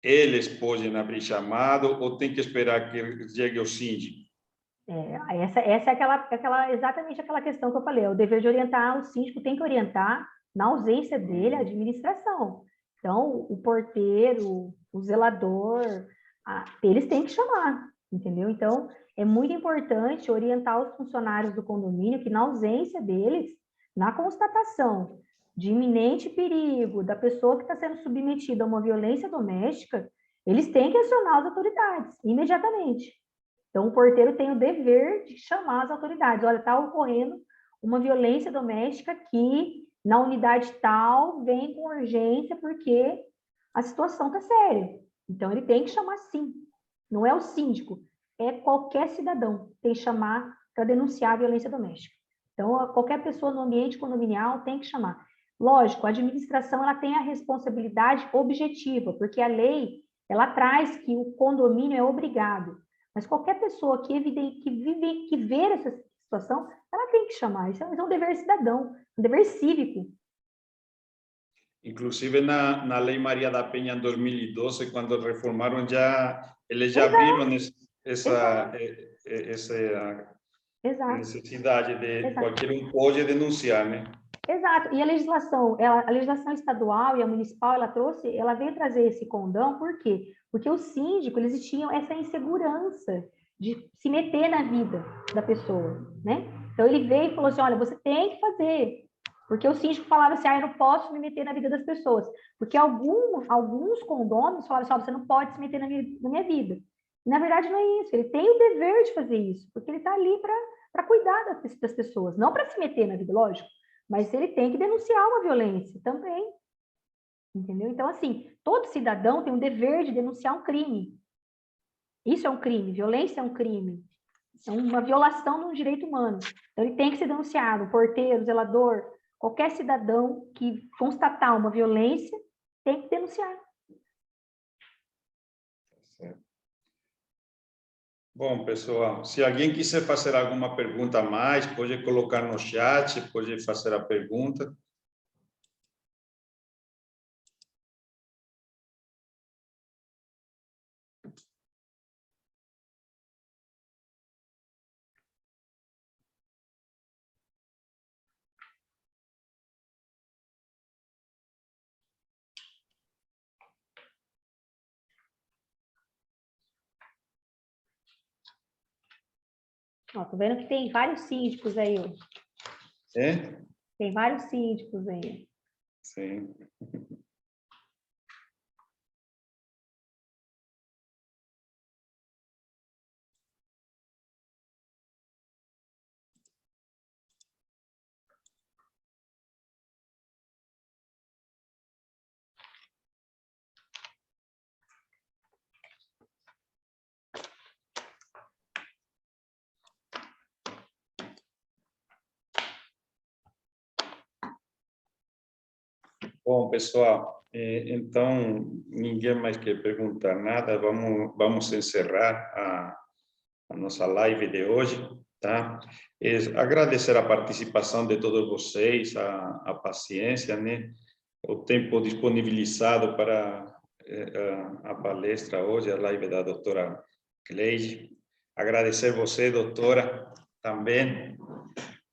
eles podem abrir chamado ou tem que esperar que chegue o síndico? Essa é exatamente aquela questão que eu falei, é o dever de orientar, o síndico tem que orientar, na ausência dele, a administração. Então, o porteiro, o zelador, eles têm que chamar, entendeu? Então, é muito importante orientar os funcionários do condomínio que, na ausência deles, na constatação de iminente perigo da pessoa que está sendo submetida a uma violência doméstica, eles têm que acionar as autoridades imediatamente. Então, o porteiro tem o dever de chamar as autoridades. Olha, está ocorrendo uma violência doméstica que na unidade tal vem com urgência porque a situação está séria. Então, ele tem que chamar sim. Não é o síndico, é qualquer cidadão tem que chamar para denunciar a violência doméstica. Então, qualquer pessoa no ambiente condominial tem que chamar. Lógico, a administração ela tem a responsabilidade objetiva, porque a lei ela traz que o condomínio é obrigado. Mas qualquer pessoa que vê essa situação, ela tem que chamar. Isso é um dever cidadão, um dever cívico. Inclusive na Lei Maria da Penha em 2012, quando reformaram, eles já Exato, abriram essa, exato, essa exato, necessidade de exato. qualquer um pode denunciar, né? Exato. E a legislação estadual e a municipal, ela veio trazer esse condão, por quê? Porque os síndicos, eles tinham essa insegurança de se meter na vida da pessoa, né? Então, ele veio e falou assim, olha, você tem que fazer. Porque o síndico falava assim, eu não posso me meter na vida das pessoas. Porque alguns condôminos falavam assim, você não pode se meter na minha vida. E, na verdade, não é isso. Ele tem o dever de fazer isso, porque ele está ali para cuidar das pessoas, não para se meter na vida, lógico. Mas ele tem que denunciar uma violência também, entendeu? Então, assim, todo cidadão tem o dever de denunciar um crime. Isso é um crime, violência é um crime, é uma violação de um direito humano. Então, ele tem que ser denunciado, o porteiro, o zelador, qualquer cidadão que constatar uma violência tem que denunciar. Bom, pessoal, se alguém quiser fazer alguma pergunta a mais, pode colocar no chat, pode fazer a pergunta. Ó, tô vendo que tem vários síndicos aí hoje. É? Tem vários síndicos aí. Sim. Bom, pessoal, então, ninguém mais quer perguntar nada, vamos encerrar a nossa live de hoje, tá? Agradecer a participação de todos vocês, a paciência, né? O tempo disponibilizado para a palestra hoje, a live da doutora Cleide. Agradecer você, doutora, também,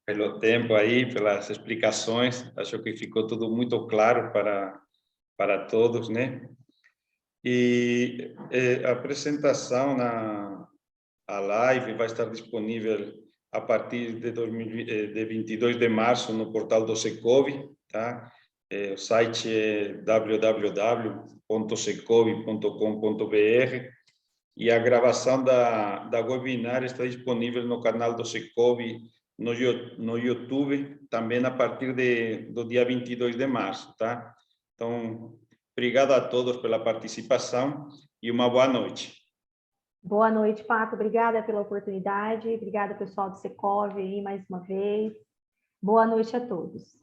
pelo tempo aí, pelas explicações. Acho que ficou tudo muito claro para todos, né? E a apresentação a live vai estar disponível a partir de 22 de março no portal do Secov, tá? O site é www.secov.com.br e a gravação da webinar está disponível no canal do Secov no YouTube, também a partir do dia 22 de março, tá? Então, obrigado a todos pela participação e uma boa noite. Boa noite, Paco. Obrigada pela oportunidade. Obrigada, pessoal do Secov, aí mais uma vez. Boa noite a todos.